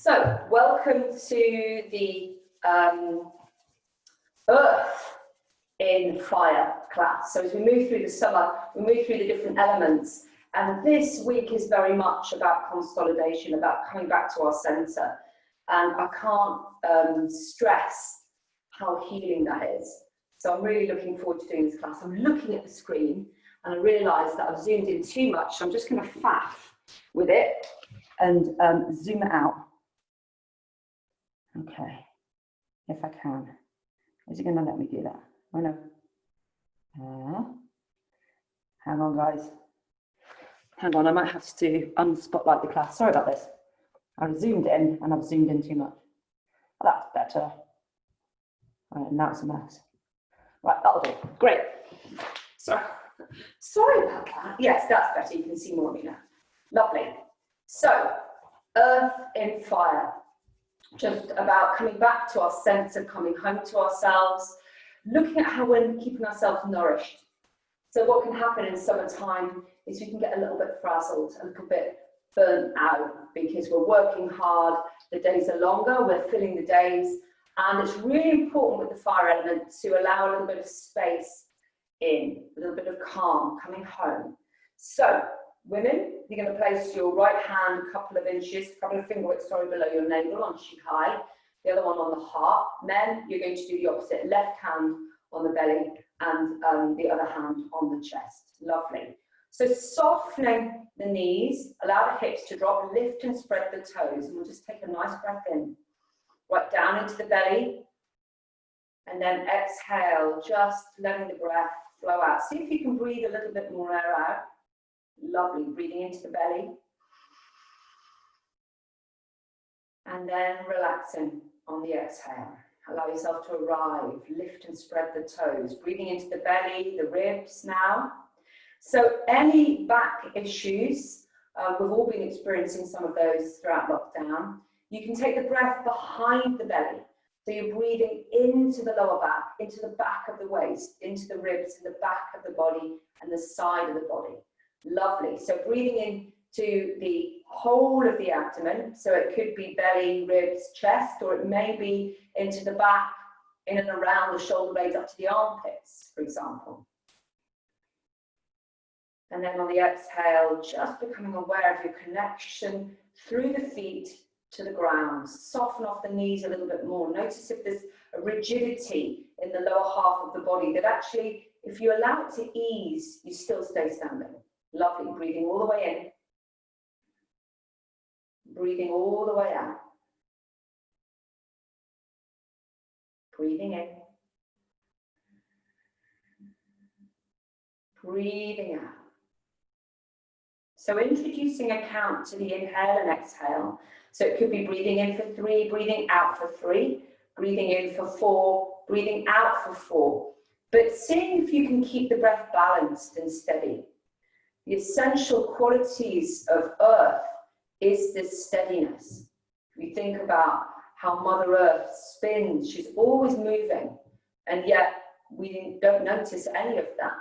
So, welcome to the Earth in Fire class. So as we move through the summer, we move through the different elements. And this week is very much about consolidation, about coming back to our center. And I can't stress how healing that is. So I'm really looking forward to doing this class. I'm looking at the screen and I realise that I've zoomed in too much. So I'm just going to faff with it and zoom it out. Okay, if I can. Is it going to let me do that? Oh no. Hang on, guys. Hang on, I might have to unspotlight the class. Sorry about this. I've zoomed in and I've zoomed in too much. That's better. All right, now it's a mess. Right, that'll do. Great. Sorry about that. Yes, that's better. You can see more of me now. Lovely. So, Earth in Fire. Just about coming back to our center, coming home to ourselves, looking at how we're keeping ourselves nourished. So what can happen in summertime is we can get a little bit frazzled, a little bit burnt out because we're working hard, the days are longer, we're filling the days, and it's really important with the fire element to allow a little bit of space in, a little bit of calm coming home. So, women, you're going to place your right hand a couple of inches, a couple of finger widths, sorry, below your navel on Shikai, the other one on the heart. Men, you're going to do the opposite, left hand on the belly and the other hand on the chest. Lovely. So softening the knees, allow the hips to drop, lift and spread the toes, and we'll just take a nice breath in, right down into the belly, and then exhale, just letting the breath flow out. See if you can breathe a little bit more air out. Lovely, breathing into the belly. And then relaxing on the exhale. Allow yourself to arrive, lift and spread the toes. Breathing into the belly, the ribs now. So any back issues, we've all been experiencing some of those throughout lockdown. You can take the breath behind the belly. So you're breathing into the lower back, into the back of the waist, into the ribs, and the back of the body and the side of the body. Lovely. So breathing into the whole of the abdomen. So it could be belly, ribs, chest, or it may be into the back, in and around the shoulder blades up to the armpits, for example. And then on the exhale, just becoming aware of your connection through the feet to the ground. Soften off the knees a little bit more. Notice if there's a rigidity in the lower half of the body that actually, if you allow it to ease, you still stay standing. Lovely, breathing all the way in, breathing all the way out, breathing in, breathing out. So introducing a count to the inhale and exhale. So it could be breathing in for 3, breathing out for 3, breathing in for 4, breathing out for 4. But seeing if you can keep the breath balanced and steady. The essential qualities of Earth is this steadiness. If you think about how Mother Earth spins, she's always moving, and yet we don't notice any of that.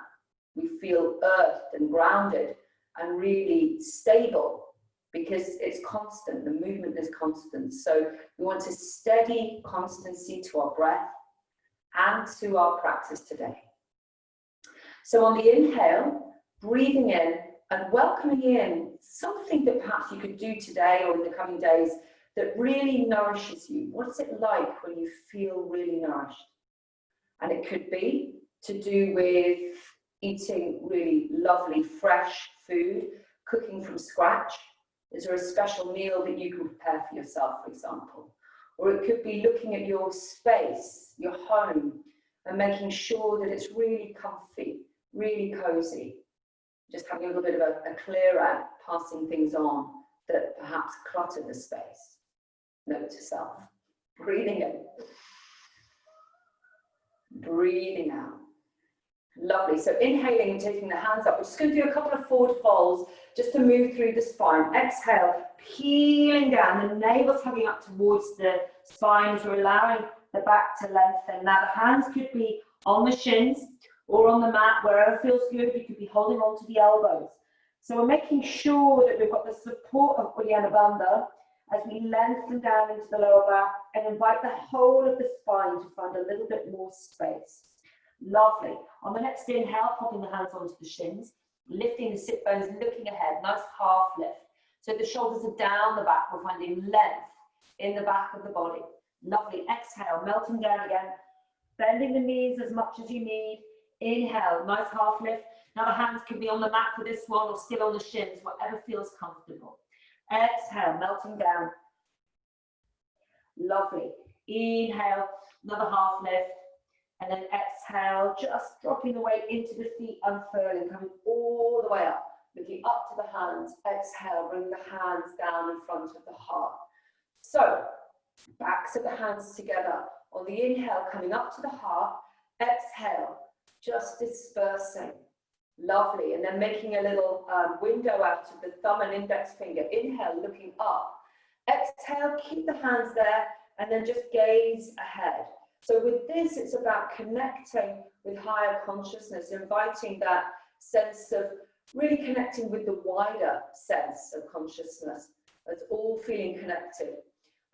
We feel earthed and grounded and really stable because it's constant, the movement is constant. So we want a steady constancy to our breath and to our practice today. So on the inhale, breathing in and welcoming in something that perhaps you could do today or in the coming days that really nourishes you. What's it like when you feel really nourished? And it could be to do with eating really lovely, fresh food, cooking from scratch. Is there a special meal that you can prepare for yourself, for example? Or it could be looking at your space, your home, and making sure that it's really comfy, really cozy. Just having a little bit of a clear out, passing things on that perhaps clutter the space. Note to self. Breathing in. Breathing out. Lovely. So inhaling and taking the hands up. We're just going to do a couple of forward folds just to move through the spine. Exhale, peeling down. The navel's hugging up towards the spine as we're allowing the back to lengthen. Now the hands could be on the shins or on the mat, wherever feels good. You could be holding on to the elbows. So we're making sure that we've got the support of Uddiyana Bandha as we lengthen down into the lower back and invite the whole of the spine to find a little bit more space. Lovely. On the next inhale, popping the hands onto the shins, lifting the sit bones, looking ahead, nice half lift. So the shoulders are down the back, we're finding length in the back of the body. Lovely. Exhale, melting down again, bending the knees as much as you need. Inhale, nice half lift. Now the hands can be on the mat for this one or still on the shins, whatever feels comfortable. Exhale, melting down. Lovely. Inhale, another half lift. And then exhale, just dropping the weight into the feet, unfurling, coming all the way up, looking up to the hands. Exhale, bring the hands down in front of the heart. So, backs of the hands together. On the inhale, coming up to the heart. Exhale, just dispersing. Lovely. And then making a little window out of the thumb and index finger. Inhale, looking up. Exhale, keep the hands there, and then just gaze ahead. So with this, it's about connecting with higher consciousness, inviting that sense of really connecting with the wider sense of consciousness. It's all feeling connected.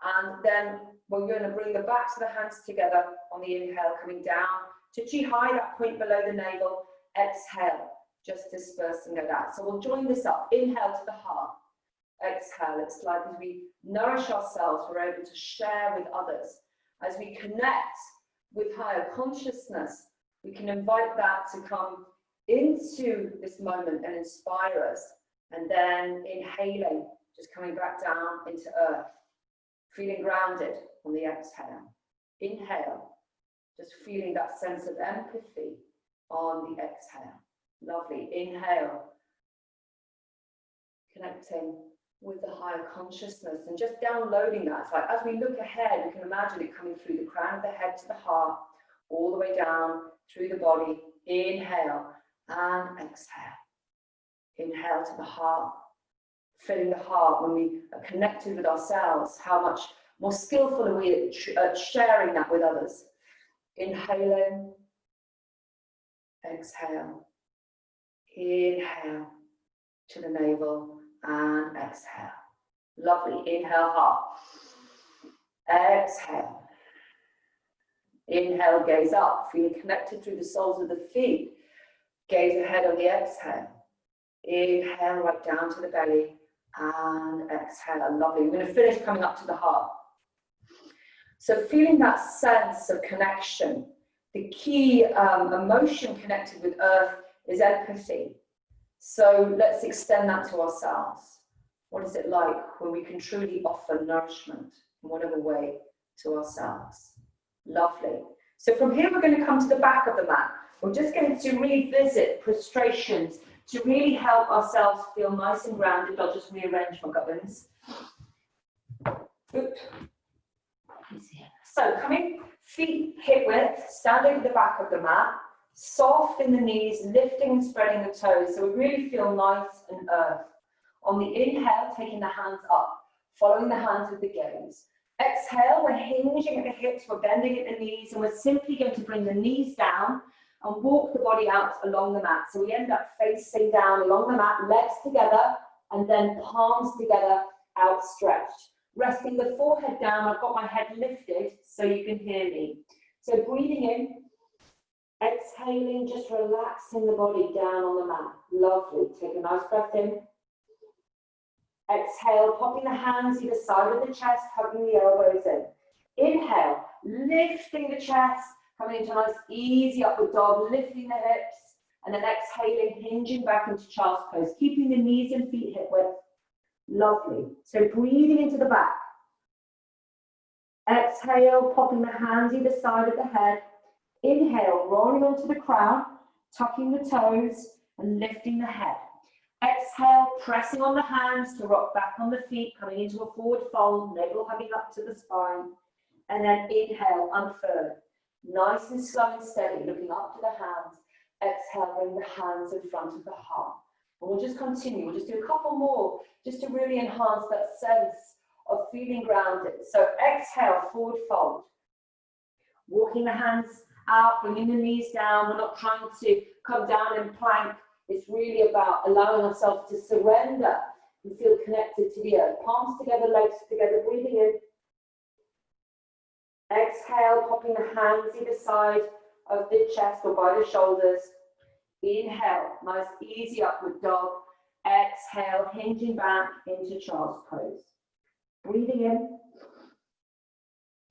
And then we're going to bring the backs of the hands together on the inhale, coming down to chi high, that point below the navel. Exhale, just dispersing like that. So we'll join this up. Inhale to the heart. Exhale. It's like as we nourish ourselves, we're able to share with others. As we connect with higher consciousness, we can invite that to come into this moment and inspire us. And then inhaling, just coming back down into earth, feeling grounded on the exhale. Inhale, just feeling that sense of empathy on the exhale. Lovely. Inhale, connecting with the higher consciousness and just downloading that. It's like as we look ahead, we can imagine it coming through the crown of the head to the heart, all the way down through the body. Inhale and exhale. Inhale to the heart, filling the heart when we are connected with ourselves. How much more skillful are we at sharing that with others? Inhaling, exhale, inhale to the navel. And exhale. Lovely. Inhale, heart. Exhale. Inhale, gaze up, feeling connected through the soles of the feet. Gaze ahead on the exhale. Inhale, right down to the belly. And exhale. Lovely. We're going to finish coming up to the heart. So feeling that sense of connection. The key emotion connected with earth is empathy. So let's extend that to ourselves. What is it like when we can truly offer nourishment in whatever way to ourselves? Lovely. So from here, we're going to come to the back of the mat. We're just going to revisit prostrations to really help ourselves feel nice and grounded. I'll just rearrange my gubbins. So coming feet hip width, standing at the back of the mat. Soft in the knees, lifting and spreading the toes, so we really feel nice and earth. On the inhale, taking the hands up, following the hands with the gaze. Exhale, we're hinging at the hips, we're bending at the knees, and we're simply going to bring the knees down and walk the body out along the mat. So we end up facing down along the mat, legs together, and then palms together, outstretched. Resting the forehead down, I've got my head lifted so you can hear me. So breathing in. Exhaling, just relaxing the body down on the mat. Lovely. Take a nice breath in. Exhale, popping the hands either side of the chest, hugging the elbows in. Inhale, lifting the chest, coming into a nice easy upward dog, lifting the hips, and then exhaling, hinging back into child's pose, keeping the knees and feet hip width. Lovely. So breathing into the back. Exhale, popping the hands either side of the head. Inhale, rolling onto the crown, tucking the toes and lifting the head. Exhale, pressing on the hands to rock back on the feet, coming into a forward fold, navel hugging up to the spine. And then inhale, unfurl. Nice and slow and steady, looking up to the hands. Exhale, bring the hands in front of the heart. And we'll just continue. We'll just do a couple more, just to really enhance that sense of feeling grounded. So exhale, forward fold. Walking the hands out, bringing the knees down. We're not trying to come down in plank. It's really about allowing ourselves to surrender and feel connected to the earth. Palms together, legs together, breathing in. Exhale, popping the hands either side of the chest or by the shoulders. Inhale, nice easy upward dog. Exhale, hinging back into child's pose. Breathing in.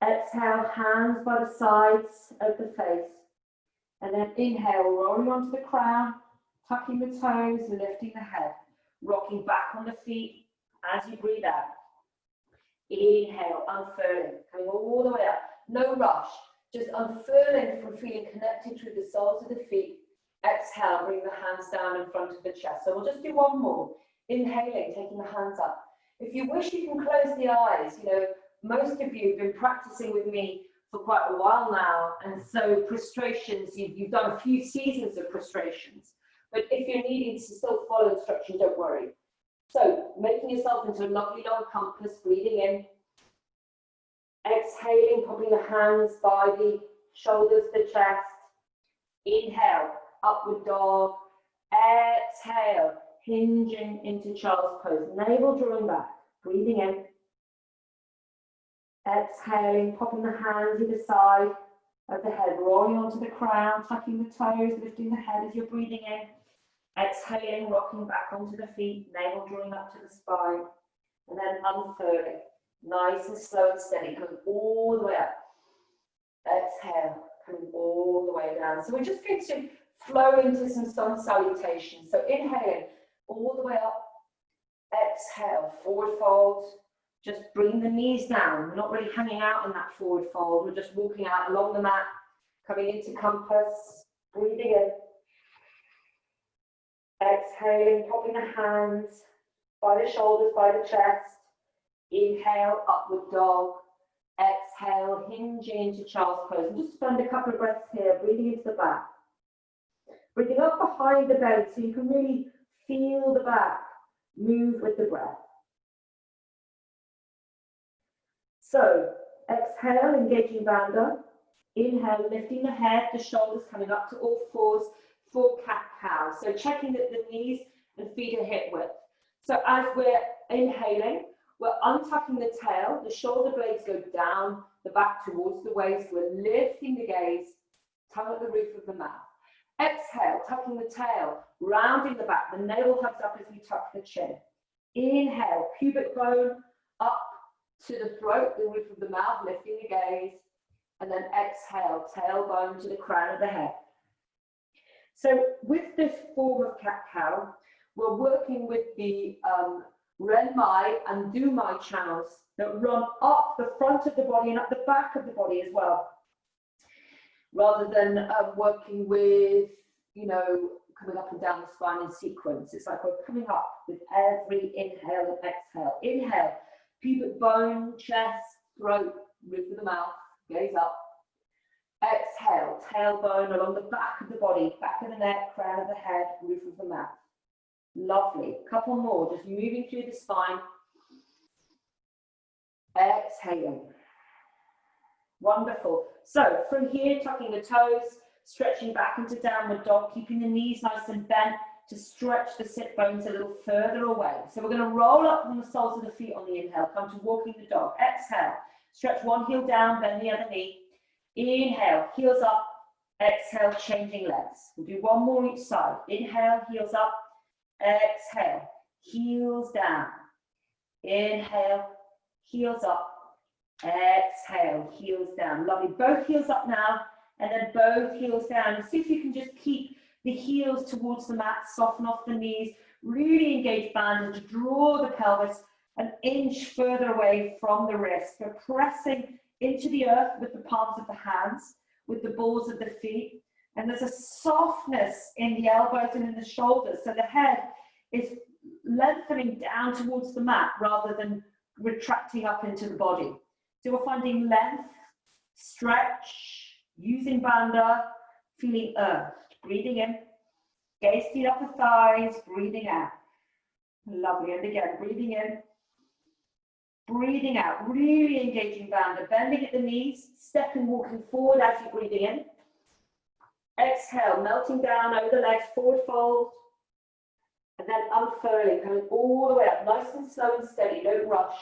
Exhale, hands by the sides of the face. And then inhale, rolling onto the crown, tucking the toes, lifting the head. Rocking back on the feet as you breathe out. Inhale, unfurling, coming all the way up. No rush, just unfurling from feeling connected through the soles of the feet. Exhale, bring the hands down in front of the chest. So we'll just do one more. Inhaling, taking the hands up. If you wish, you can close the eyes. You know, most of you have been practicing with me for quite a while now, and so prostrations, you've done a few seasons of prostrations. But if you're needing to still follow instruction, don't worry. So, making yourself into a lovely long compass, breathing in. Exhaling, popping the hands by the shoulders, the chest. Inhale, upward dog. Exhale, hinging into child's pose. Navel drawing back, breathing in. Exhaling, popping the hands either side of the head, rolling onto the crown, tucking the toes, lifting the head as you're breathing in. Exhaling, rocking back onto the feet, navel drawing up to the spine, and then unfurling. Nice and slow and steady, coming all the way up. Exhale, coming all the way down. So we're just going to flow into some sun salutations. So inhaling all the way up. Exhale, forward fold. Just bring the knees down. We're not really hanging out in that forward fold. We're just walking out along the mat, coming into compass, breathing in. Exhaling, popping the hands by the shoulders, by the chest. Inhale, upward dog. Exhale, hinging into child's pose. And just spend a couple of breaths here, breathing into the back. Breathing up behind the belly so you can really feel the back move with the breath. So, exhale, engaging bandha. Inhale, lifting the head, the shoulders coming up to all fours for cat-cow. So checking that the knees and feet are hip width. So as we're inhaling, we're untucking the tail, the shoulder blades go down, the back towards the waist. We're lifting the gaze, tongue at the roof of the mouth. Exhale, tucking the tail, rounding the back, the navel hugs up as we tuck the chin. Inhale, pubic bone up to the throat, the roof of the mouth, lifting the gaze. And then exhale, tailbone to the crown of the head. So with this form of cat-cow, we're working with the Renmai and Dumai channels that run up the front of the body and up the back of the body as well, rather than working with, you know, coming up and down the spine in sequence. It's like we're coming up with every inhale and exhale. Inhale, pubic bone, chest, throat, roof of the mouth, gaze up. Exhale, tailbone along the back of the body, back of the neck, crown of the head, roof of the mouth. Lovely. Couple more, just moving through the spine. Exhaling. Wonderful. So from here, tucking the toes, stretching back into downward dog, keeping the knees nice and bent to stretch the sit bones a little further away. So we're going to roll up from the soles of the feet on the inhale, come to walking the dog. Exhale, stretch one heel down, bend the other knee. Inhale, heels up. Exhale, changing legs. We'll do one more each side. Inhale, heels up. Exhale, heels down. Inhale, heels up. Exhale, heels down. Lovely. Both heels up now, and then both heels down. And see if you can just keep the heels towards the mat, soften off the knees, really engage bandha to draw the pelvis an inch further away from the wrist. We're pressing into the earth with the palms of the hands, with the balls of the feet. And there's a softness in the elbows and in the shoulders. So the head is lengthening down towards the mat rather than retracting up into the body. So we're finding length, stretch, using bandha, feeling earthed. Breathing in, gaze to the upper thighs, breathing out. Lovely. And again, breathing in, breathing out, really engaging bandha, bending at the knees, stepping, walking forward as you're breathing in. Exhale, melting down over the legs, forward fold. And then unfurling, coming all the way up, nice and slow and steady, don't rush.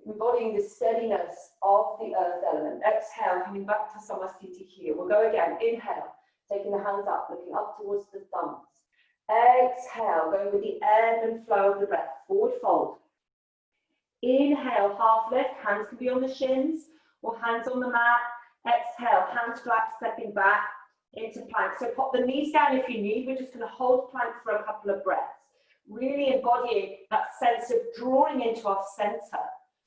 Embodying the steadiness of the earth element. Exhale, coming back to Samasthiti here. We'll go again. Inhale, taking the hands up, looking up towards the thumbs. Exhale, going with the ebb and flow of the breath. Forward fold. Inhale, half lift. Hands can be on the shins or hands on the mat. Exhale, hands flat, stepping back into plank. So pop the knees down if you need. We're just going to hold plank for a couple of breaths. Really embodying that sense of drawing into our center.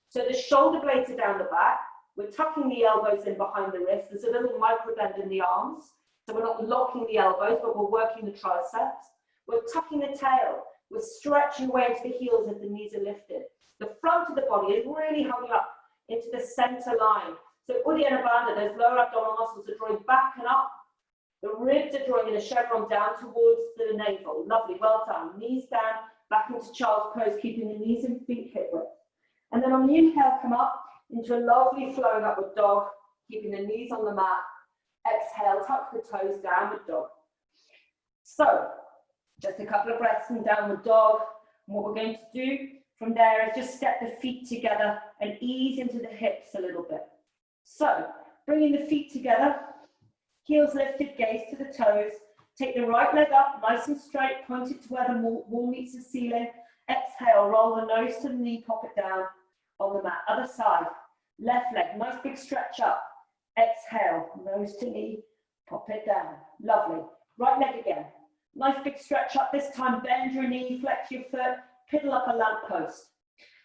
So the shoulder blades are down the back. We're tucking the elbows in behind the wrists. There's a little micro bend in the arms. So we're not locking the elbows, but we're working the triceps. We're tucking the tail. We're stretching away into the heels if the knees are lifted. The front of the body is really hugging up into the center line. So Uddiyana Bandha, those lower abdominal muscles are drawing back and up. The ribs are drawing in a chevron down towards the navel. Lovely, well done. Knees down, back into child's pose, keeping the knees and feet hip width. And then on the inhale, come up into a lovely flowing upward dog, keeping the knees on the mat. Exhale, tuck the toes, downward dog. So, just a couple of breaths in downward dog. And what we're going to do from there is just step the feet together and ease into the hips a little bit. So, bringing the feet together, heels lifted, gaze to the toes. Take the right leg up, nice and straight, point it to where the wall meets the ceiling. Exhale, roll the nose to the knee, pop it down on the mat. Other side, left leg, nice big stretch up. Exhale, nose to knee, pop it down. Lovely. Right leg again. Nice big stretch up. This time, bend your knee, flex your foot, piddle up a lamp post.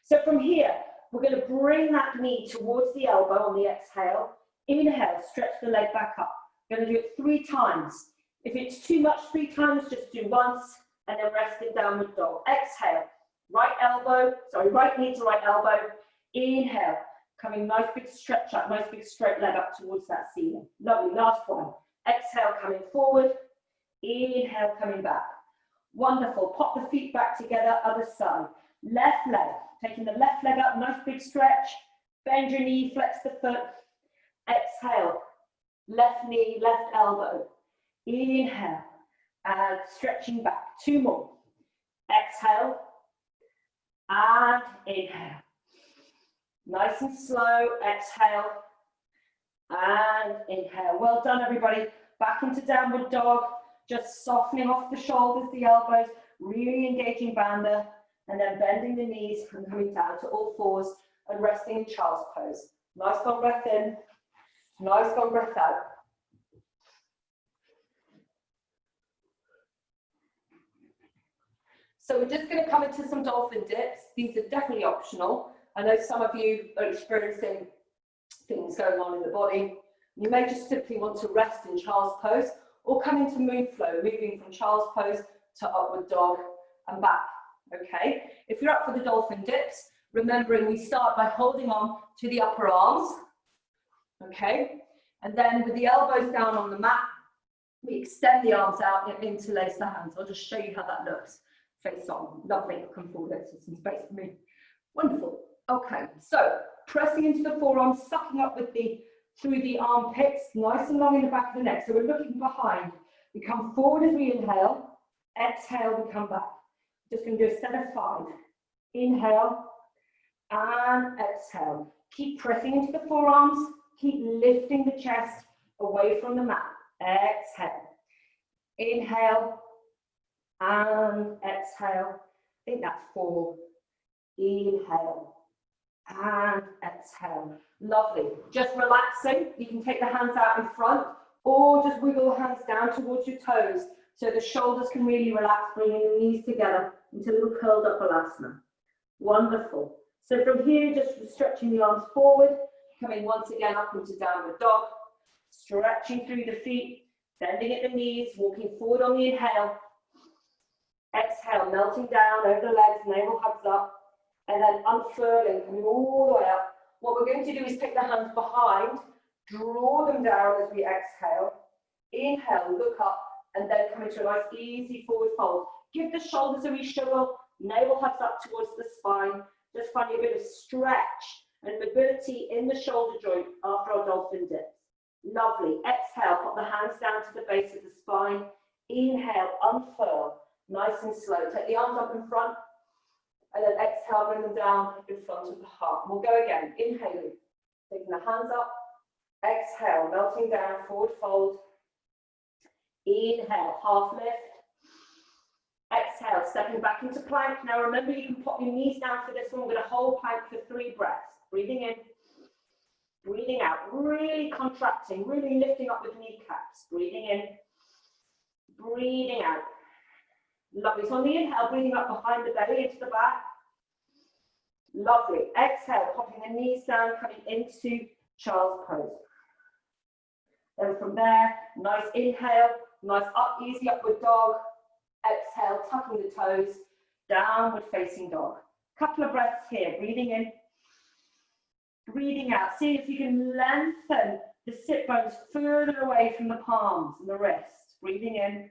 So from here, we're going to bring that knee towards the elbow on the exhale. Inhale, stretch the leg back up. We're going to do it 3 times. If it's too much 3 times, just do once and then rest in downward dog. Exhale, right knee to right elbow. Inhale, coming nice big stretch up, nice big straight leg up towards that ceiling. Lovely, last one. Exhale, coming forward. Inhale, coming back. Wonderful, pop the feet back together, other side. Left leg, taking the left leg up, nice big stretch. Bend your knee, flex the foot. Exhale, left knee, left elbow. Inhale, and stretching back. 2 more. Exhale, and inhale. Nice and slow, exhale, and inhale. Well done, everybody. Back into downward dog, just softening off the shoulders, the elbows, really engaging bandha, and then bending the knees and coming down to all fours and resting in child's pose. Nice long breath in, nice long breath out. So we're just going to come into some dolphin dips. These are definitely optional. I know some of you are experiencing things going on in the body. You may just simply want to rest in child's pose or come into moon flow, moving from child's pose to upward dog and back, okay? If you're up for the dolphin dips, remembering we start by holding on to the upper arms, okay? And then with the elbows down on the mat, we extend the arms out and interlace the hands. I'll just show you how that looks. Face on, lovely, come forward, there's some space for me. Wonderful, okay, so pressing into the forearms, sucking up with through the armpits, nice and long in the back of the neck. So we're looking behind. We come forward as we inhale, exhale, we come back. Just going to do a set of 5. Inhale and exhale. Keep pressing into the forearms, keep lifting the chest away from the mat. Exhale. Inhale and exhale. I think that's 4. Inhale and exhale. Lovely. Just relaxing. You can take the hands out in front or just wiggle the hands down towards your toes so the shoulders can really relax, bringing the knees together into a little curled up balasana. Wonderful. So from here, just stretching the arms forward, coming once again up into downward dog, stretching through the feet, bending at the knees, walking forward on the inhale. Exhale, melting down over the legs, navel hugs up, and then unfurling, coming all the way up. What we're going to do is take the hands behind, draw them down as we exhale. Inhale, look up, and then come into a nice easy forward fold. Give the shoulders a reshuffle, navel hugs up towards the spine. Just finding a bit of stretch and mobility in the shoulder joint after our dolphin dips. Lovely. Exhale, put the hands down to the base of the spine. Inhale, unfurl. Nice and slow. Take the arms up in front, and then exhale, bring them down in front of the heart. We'll go again. Inhaling, taking the hands up. Exhale, melting down, forward fold. Inhale, half lift. Exhale, stepping back into plank. Now remember, you can pop your knees down for this one. We're going to hold plank for 3 breaths. Breathing in, breathing out, really contracting, really lifting up with kneecaps. Breathing in, breathing out. Lovely. So on the inhale, breathing up behind the belly into the back. Lovely. Exhale, popping the knees down, coming into child's pose. Then from there, nice inhale, nice up, easy upward dog. Exhale, tucking the toes, downward facing dog. Couple of breaths here, breathing in, breathing out. See if you can lengthen the sit bones further away from the palms and the wrists. Breathing in,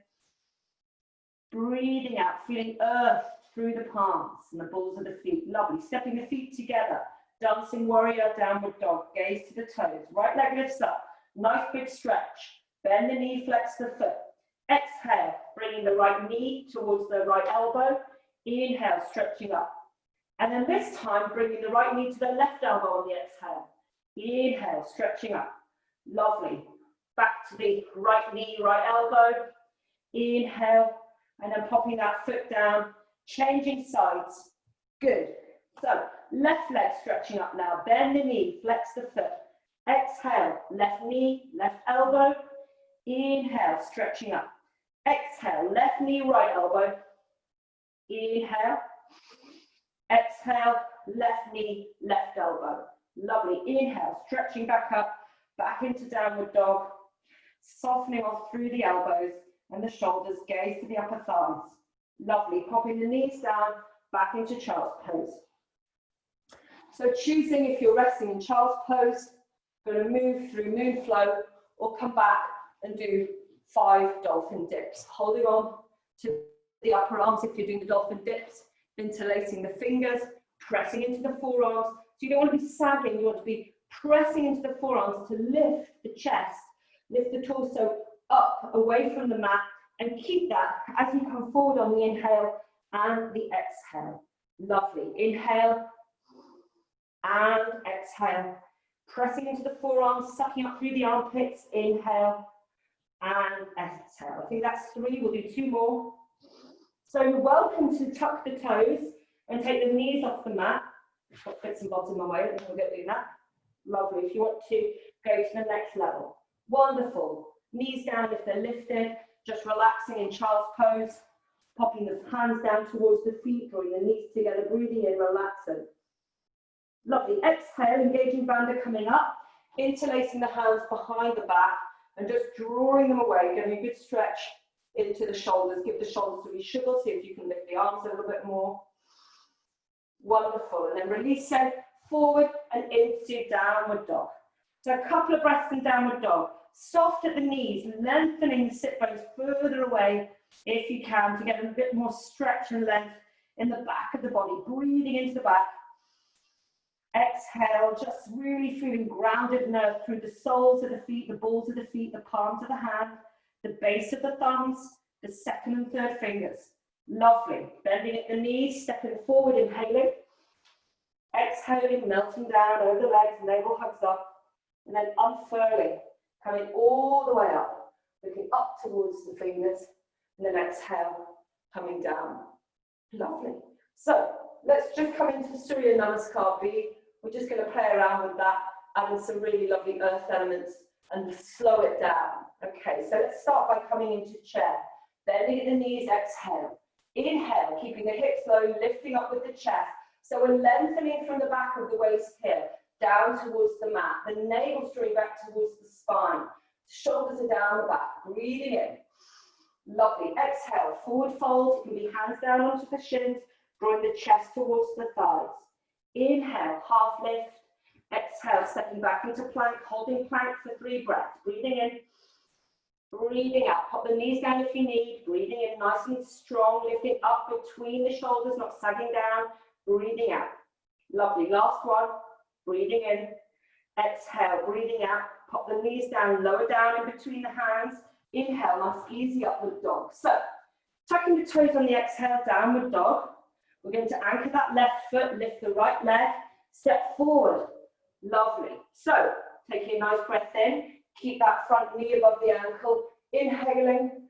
breathing out, feeling earth through the palms and the balls of the feet. Lovely. Stepping the feet together, dancing warrior, downward dog. Gaze to the toes. Right leg lifts up. Nice big stretch. Bend the knee, flex the foot. Exhale, bringing the right knee towards the right elbow. Inhale, stretching up. And then this time, bringing the right knee to the left elbow on the exhale. Inhale, stretching up. Lovely. Back to the right knee, right elbow. Inhale, and then popping that foot down, changing sides. Good. So, left leg stretching up now. Bend the knee, flex the foot. Exhale, left knee, left elbow. Inhale, stretching up. Exhale, left knee, right elbow. Inhale. Exhale, left knee, left elbow. Lovely. Inhale, stretching back up, back into downward dog. Softening off through the elbows and the shoulders, gaze to the upper thighs. Lovely. Popping the knees down, back into child's pose. So choosing if you're resting in child's pose, going to move through moon flow or come back and do 5 dolphin dips. Holding on to the upper arms if you're doing the dolphin dips, interlacing the fingers, pressing into the forearms. So you don't want to be sagging, you want to be pressing into the forearms to lift the chest, lift the torso up away from the mat, and keep that as you come forward on the inhale and the exhale. Lovely. Inhale and exhale. Pressing into the forearms, sucking up through the armpits. Inhale and exhale. I think that's 3. We'll do 2 more. So you're welcome to tuck the toes and take the knees off the mat. Got bits and bobs in my way, I think we'll get doing that. Lovely. If you want to go to the next level. Wonderful. Knees down if they're lifted. Just relaxing in child's pose. Popping the hands down towards the feet, drawing the knees together, breathing in, relaxing. Lovely. Exhale, engaging bandha coming up. Interlacing the hands behind the back and just drawing them away, getting a good stretch into the shoulders. Give the shoulders a reshuffle, see if you can lift the arms a little bit more. Wonderful. And then releasing forward and into downward dog. So a couple of breaths in downward dog. Soft at the knees, lengthening the sit bones further away if you can to get a bit more stretch and length in the back of the body. Breathing into the back. Exhale, just really feeling grounded and earth through the soles of the feet, the balls of the feet, the palms of the hand, the base of the thumbs, the second and third fingers. Lovely. Bending at the knees, stepping forward, inhaling. Exhaling, melting down over the legs, navel hugs up. And then unfurling, coming all the way up, looking up towards the fingers. And then exhale, coming down. Lovely. So let's just come into Surya Namaskar B. We're just going to play around with that, adding some really lovely earth elements and slow it down. Okay, so let's start by coming into chair. Bending at the knees, exhale. Inhale, keeping the hips low, lifting up with the chest. So we're lengthening from the back of the waist here, down towards the mat. The navel's drawing back towards the spine. Shoulders are down the back. Breathing in. Lovely. Exhale, forward fold. It can be hands down onto the shins, drawing the chest towards the thighs. Inhale, half lift. Exhale, stepping back into plank, holding plank for 3 breaths. Breathing in, breathing out. Pop the knees down if you need. Breathing in, nice and strong, lifting up between the shoulders, not sagging down. Breathing out. Lovely. Last one. Breathing in. Exhale, breathing out. Pop the knees down, lower down in between the hands. Inhale, nice easy upward dog. So Tucking the toes on the exhale, downward dog. We're going to anchor that left foot, lift the right leg, step forward. Lovely. So, taking a nice breath in, keep that front knee above the ankle, inhaling,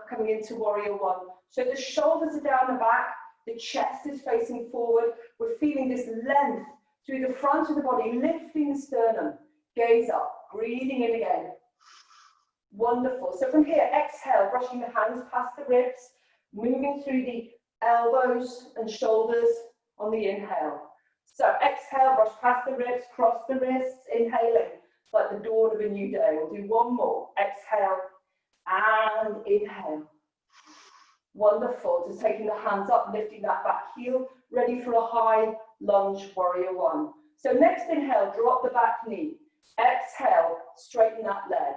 coming into warrior one. So the shoulders are down the back, the chest is facing forward. We're feeling this length through the front of the body, lifting the sternum, gaze up, breathing in again. Wonderful. So from here, exhale, brushing the hands past the ribs, moving through the elbows and shoulders on the inhale. So exhale, brush past the ribs, cross the wrists, inhaling like the dawn of a new day. We'll do one more. Exhale and inhale. Wonderful. Just taking the hands up, lifting that back heel, ready for a high lunge, warrior one. So next inhale, drop the back knee. Exhale, straighten that leg.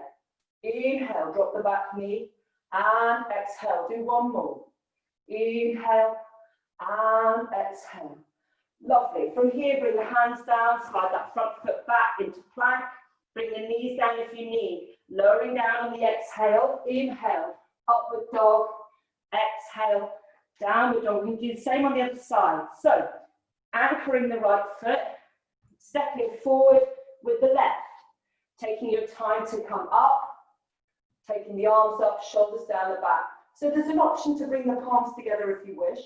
Inhale, drop the back knee, and exhale. Do one more. Inhale, and exhale. Lovely. From here, bring the hands down, slide that front foot back into plank. Bring the knees down if you need. Lowering down on the exhale. Inhale, upward dog. Exhale, downward dog. We can do the same on the other side. So, anchoring the right foot, stepping forward with the left. Taking your time to come up. Taking the arms up, shoulders down the back. So there's an option to bring the palms together if you wish.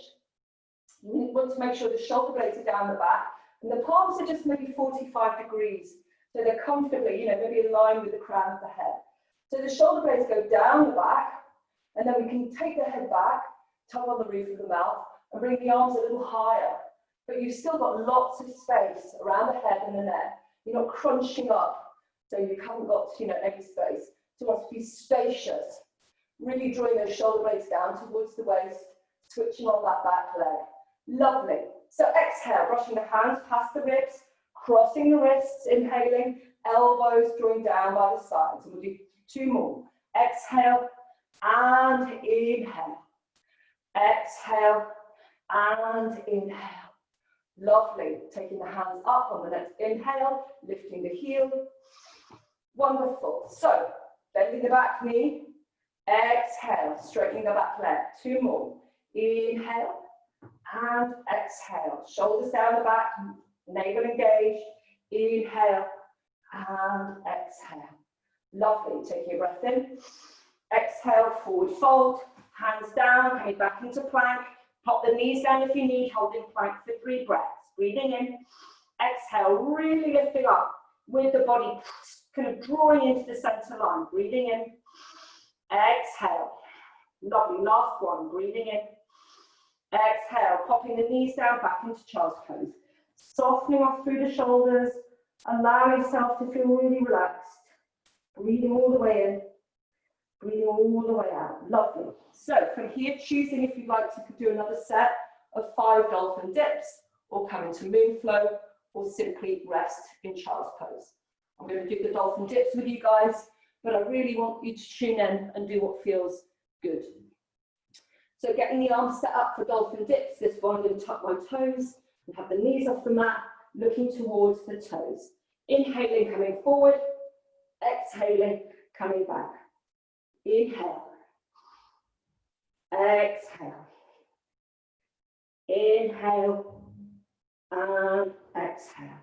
You want to make sure the shoulder blades are down the back, and the palms are just maybe 45 degrees. So they're comfortably, maybe in line with the crown of the head. So the shoulder blades go down the back, and then we can take the head back, tongue on the roof of the mouth, and bring the arms a little higher. But you've still got lots of space around the head and the neck. You're not crunching up, so you haven't got, any space. So it wants to be spacious. Really drawing those shoulder blades down towards the waist, switching on that back leg. Lovely. So exhale, brushing the hands past the ribs, crossing the wrists, inhaling, elbows drawing down by the sides. And we'll do two more. Exhale and inhale. Exhale and inhale. Lovely. Taking the hands up on the next inhale, lifting the heel. Wonderful. So, bending the back knee. Exhale, straightening the back leg. Two more. Inhale and exhale. Shoulders down the back, navel engaged. Inhale and exhale. Lovely. Taking a breath in. Exhale, forward fold. Hands down, coming back into plank. Pop the knees down if you need, holding plank for 3 breaths. Breathing in. Exhale, really lifting up with the body kind of drawing into the center line. Breathing in. Exhale. Lovely. Last one. Breathing in. Exhale. Popping the knees down back into child's pose. Softening off through the shoulders. Allow yourself to feel really relaxed. Breathing all the way in. Breathing all the way out. Lovely. So from here, choosing if you'd like to do another set of 5 dolphin dips, or come into moon flow, or simply rest in child's pose. I'm going to do the dolphin dips with you guys, but I really want you to tune in and do what feels good. So getting the arms set up for dolphin dips, this one I'm going to tuck my toes and have the knees off the mat, looking towards the toes. Inhaling, coming forward. Exhaling, coming back. Inhale. Exhale. Inhale and exhale.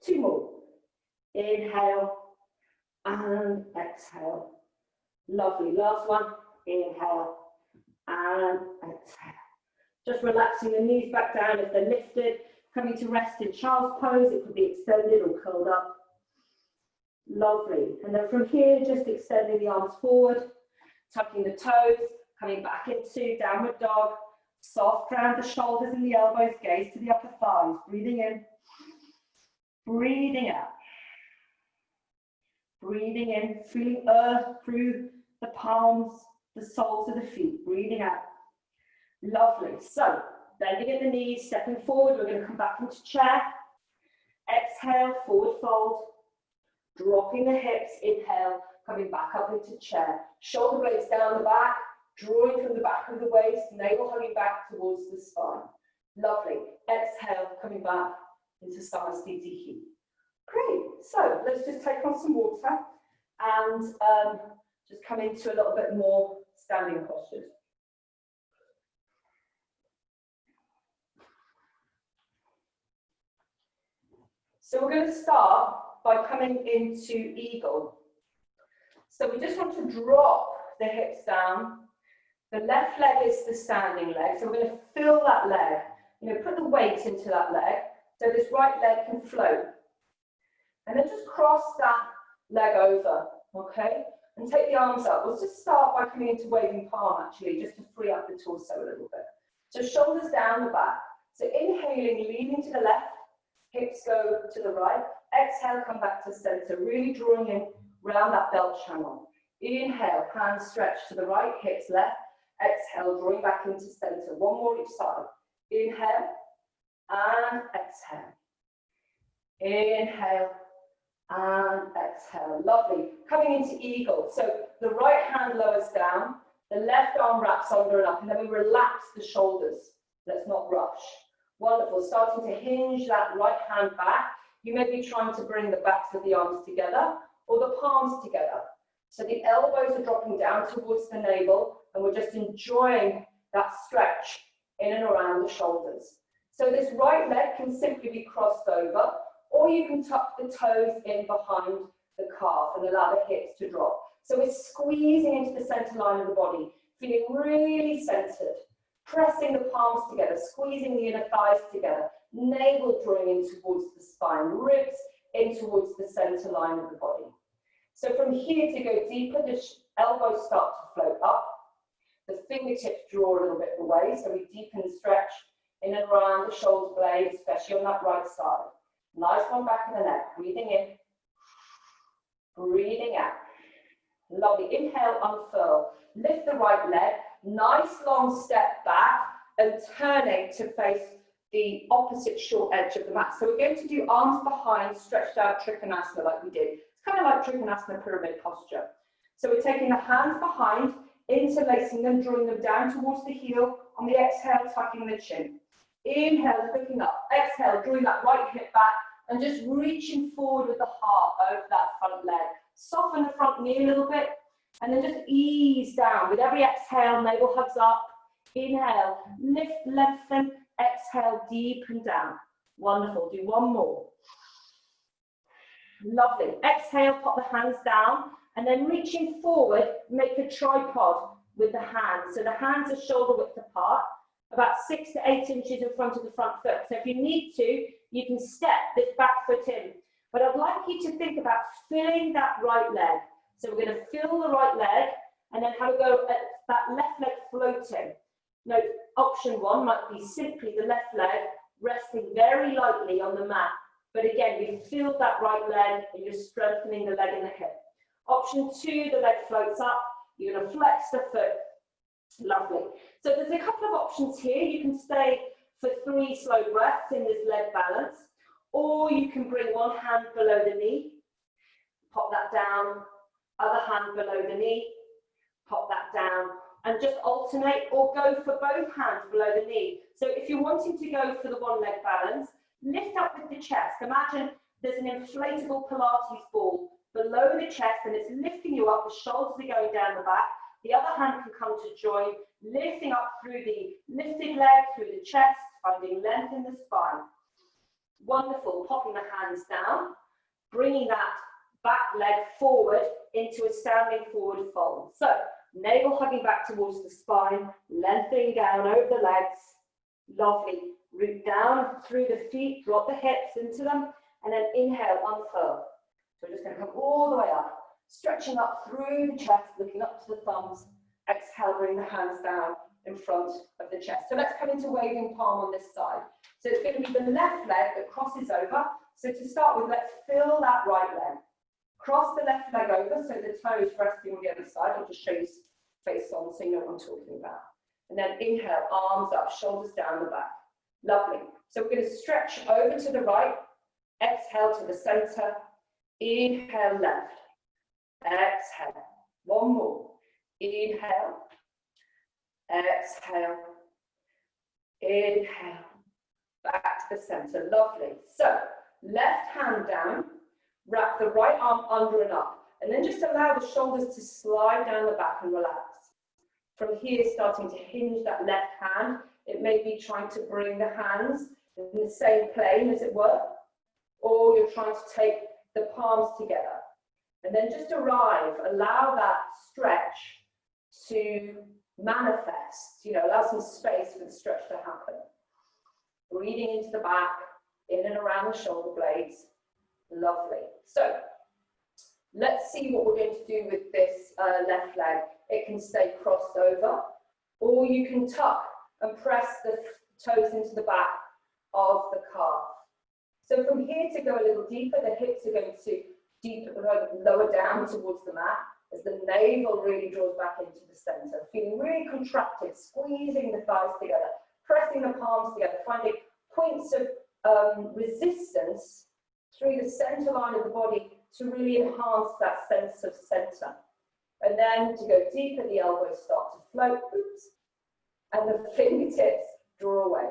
2 more. Inhale and exhale. Lovely. Last one. Inhale and exhale. Just relaxing the knees back down if they're lifted. Coming to rest in child's pose. It could be extended or curled up. Lovely. And then from here, just extending the arms forward, tucking the toes, coming back into downward dog. Soft round the shoulders and the elbows, gaze to the upper thighs. Breathing in. Breathing out. Breathing in, feeling earth through the palms, the soles of the feet. Breathing out. Lovely. So, bending at the knees, stepping forward. We're going to come back into chair. Exhale, forward fold. Dropping the hips, inhale, coming back up into chair. Shoulder blades down the back, drawing from the back of the waist, navel hugging back towards the spine. Lovely. Exhale, coming back into Samasthiti. Great. So let's just take on some water and just come into a little bit more standing postures. So we're going to start by coming into eagle. So we just want to drop the hips down. The left leg is the standing leg, so we're going to fill that leg. You know, put the weight into that leg so this right leg can float. And then just cross that leg over, okay? And take the arms up. We'll just start by coming into waving palm actually, just to free up the torso a little bit. So shoulders down the back. So inhaling, leaning to the left, hips go to the right. Exhale, come back to center, really drawing in round that belt channel. Inhale, hands stretch to the right, hips left. Exhale, drawing back into center. One more each side. Inhale and exhale. Inhale and exhale. Lovely. Coming into eagle. So the right hand lowers down, the left arm wraps under and up, and then we relax the shoulders. Let's not rush. Wonderful. Starting to hinge that right hand back. You may be trying to bring the backs of the arms together or the palms together. So the elbows are dropping down towards the navel, and we're just enjoying that stretch in and around the shoulders. So this right leg can simply be crossed over, or you can tuck the toes in behind the calf and allow the hips to drop. So we're squeezing into the center line of the body, feeling really centered, pressing the palms together, squeezing the inner thighs together, navel drawing in towards the spine, ribs in towards the center line of the body. So from here to go deeper, the elbows start to float up, the fingertips draw a little bit away, so we deepen the stretch in and around the shoulder blade, especially on that right side. Nice one back of the neck, breathing in, breathing out. Lovely, inhale, unfurl, lift the right leg, nice long step back and turning to face the opposite short edge of the mat. So we're going to do arms behind, stretched out Trikonasana like we did. It's kind of like Trikonasana pyramid posture. So we're taking the hands behind, interlacing them, drawing them down towards the heel. On the exhale, tucking the chin. Inhale, looking up. Exhale, drawing that right hip back and just reaching forward with the heart over that front leg. Soften the front knee a little bit and then just ease down. With every exhale, navel hugs up. Inhale, lift, lengthen. Exhale, deepen down. Wonderful. Do one more. Lovely. Exhale, pop the hands down and then reaching forward, make a tripod with the hands. So the hands are shoulder width apart, about 6 to 8 inches in front of the front foot. So if you need to, you can step this back foot in. But I'd like you to think about filling that right leg. So we're going to fill the right leg and then have a go at that left leg floating. Now, option one might be simply the left leg resting very lightly on the mat. But again, you filled that right leg and you're strengthening the leg and the hip. Option two, the leg floats up. You're going to flex the foot. Lovely. So there's a couple of options here. You can stay for 3 slow breaths in this leg balance, or you can bring one hand below the knee, pop that down, other hand below the knee, pop that down, and just alternate or go for both hands below the knee. So if you're wanting to go for the one leg balance, lift up with the chest. Imagine there's an inflatable Pilates ball below the chest and it's lifting you up, the shoulders are going down the back. The other hand can come to join, lifting up through the lifted leg, through the chest, finding length in the spine. Wonderful, popping the hands down, bringing that back leg forward into a standing forward fold. So, navel hugging back towards the spine, lengthening down over the legs. Lovely. Root down through the feet, drop the hips into them, and then inhale, unfurl. So we're just going to come all the way up. Stretching up through the chest, looking up to the thumbs. Exhale, bring the hands down in front of the chest. So let's come into waving palm on this side. So it's going to be the left leg that crosses over. So to start with, let's fill that right leg. Cross the left leg over so the toes resting on the other side. I'll just show you face on so you know what I'm talking about. And then inhale, arms up, shoulders down the back. Lovely. So we're going to stretch over to the right. Exhale to the center. Inhale, left. Exhale. One more. Inhale. Exhale. Inhale. Back to the center. Lovely. So, left hand down. Wrap the right arm under and up. And then just allow the shoulders to slide down the back and relax. From here, starting to hinge that left hand. It may be trying to bring the hands in the same plane, as it were. or you're trying to take the palms together. And then just arrive, allow that stretch to manifest, you know, allow some space for the stretch to happen. Breathing into the back, in and around the shoulder blades. Lovely. So let's see what we're going to do with this left leg. It can stay crossed over, or you can tuck and press the toes into the back of the calf. So from here to go a little deeper, the hips are going to lower down towards the mat as the navel really draws back into the center. Feeling really contracted, squeezing the thighs together, pressing the palms together, finding points of resistance through the center line of the body to really enhance that sense of center. And then to go deeper, the elbows start to float, oops, and the fingertips draw away.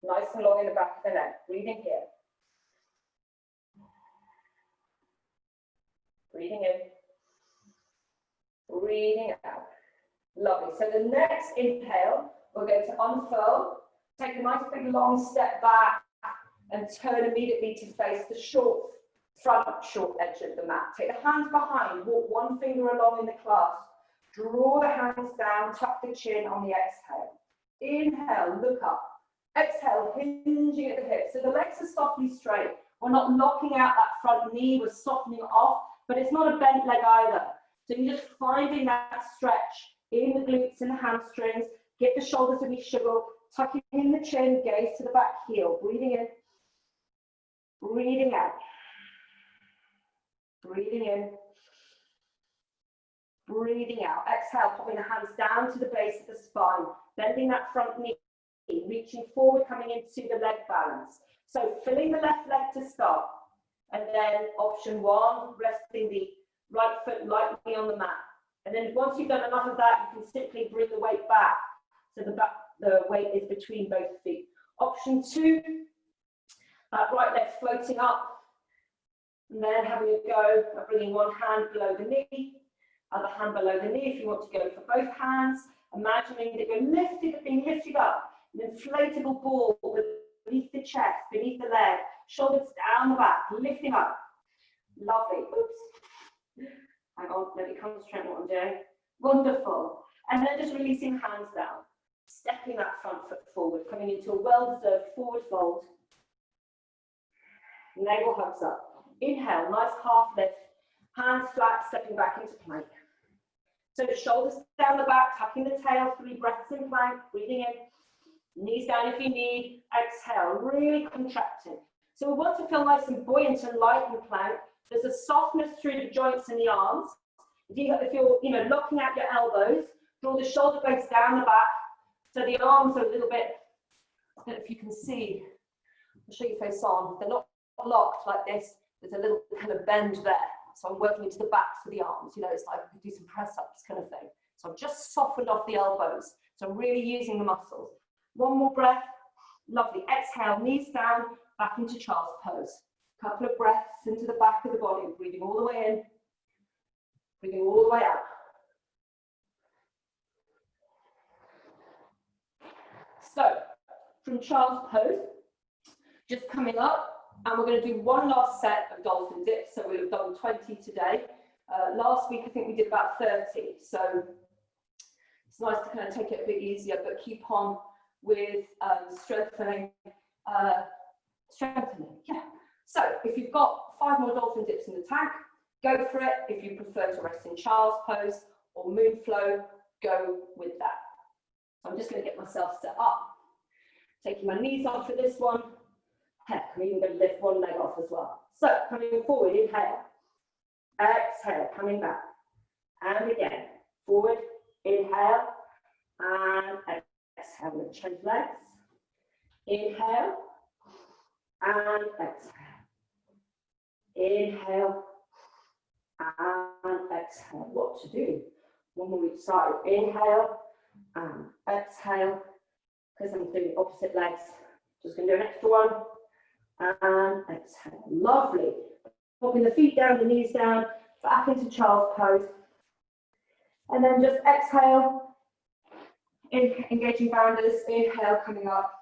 Nice and long in the back of the neck. Breathing here. Breathing in. Breathing out. Lovely. So the next inhale, we're going to unfurl, take a nice big long step back, and turn immediately to face the front short edge of the mat. Take the hands behind, walk one finger along in the clasp, draw the hands down, tuck the chin on the exhale. Inhale, look up. Exhale, hinging at the hips. So the legs are softly straight. We're not locking out that front knee, we're softening off, but it's not a bent leg either. So you're just finding that stretch in the glutes and the hamstrings. Get the shoulders to be swivel, tucking in the chin, gaze to the back heel. Breathing in, breathing out. Breathing in, breathing out. Exhale, popping the hands down to the base of the spine, bending that front knee, reaching forward, coming into the leg balance. So filling the left leg to start. And then option one, resting the right foot lightly on the mat. And then once you've done enough of that, you can simply bring the weight back. So the weight is between both feet. Option two, right leg floating up. And then having a go at bringing one hand below the knee, other hand below the knee if you want to go for both hands. Imagining that you're being lifted up, an inflatable ball beneath the chest, beneath the leg, shoulders down the back, lifting up. Lovely. Oops. Hang on, let me concentrate on what I'm doing. Wonderful. And then just releasing hands down, stepping that front foot forward, coming into a well-deserved forward fold. Navel hugs up. Inhale, nice half lift. Hands flat, stepping back into plank. So the shoulders down the back, tucking the tail, 3 breaths in plank, breathing in. Knees down if you need. Exhale, really contracting. So we want to feel nice and buoyant and light in plank. There's a softness through the joints in the arms. If you're locking out your elbows, draw the shoulder blades down the back. So the arms are a little bit, I don't know if you can see, I'll show you face on. They're not locked like this. There's a little kind of bend there. So I'm working into the backs of the arms. It's like I could do some press-ups kind of thing. So I've just softened off the elbows. So I'm really using the muscles. One more breath. Lovely. Exhale, knees down, back into child's pose. Couple of breaths into the back of the body. Breathing all the way in. Breathing all the way out. So, from child's pose, just coming up, and we're going to do one last set of dolphin dips. So we'll have done 20 today. Last week, I think we did about 30. So it's nice to kind of take it a bit easier, but keep on with strengthening. Yeah. So if you've got 5 more dolphin dips in the tank, go for it. If you prefer to rest in child's pose or moon flow, go with that. So I'm just going to get myself set up. Taking my knees off for this one. Heck, I'm even going to lift one leg off as well. So coming forward, inhale. Exhale, coming back. And again, forward, inhale. And exhale, we'll change legs. Inhale. And exhale. Inhale. And exhale. What to do? One more each side. Inhale. And exhale. Because I'm doing opposite legs. Just going to do an extra one. And exhale. Lovely. Popping the feet down, the knees down, back into child's pose. And then just exhale, engaging rounders, inhale, coming up.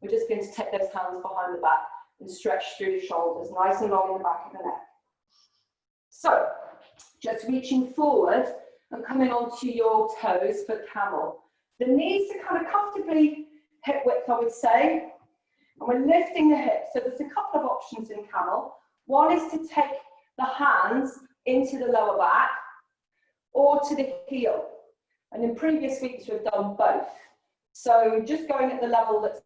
We're just going to take those hands behind the back. and stretch through the shoulders, nice and long in the back of the neck. So, just reaching forward and coming onto your toes for camel. The knees are kind of comfortably hip width, I would say, and we're lifting the hips. So there's a couple of options in camel. One is to take the hands into the lower back or to the heel. And in previous weeks, we've done both. So just going at the level that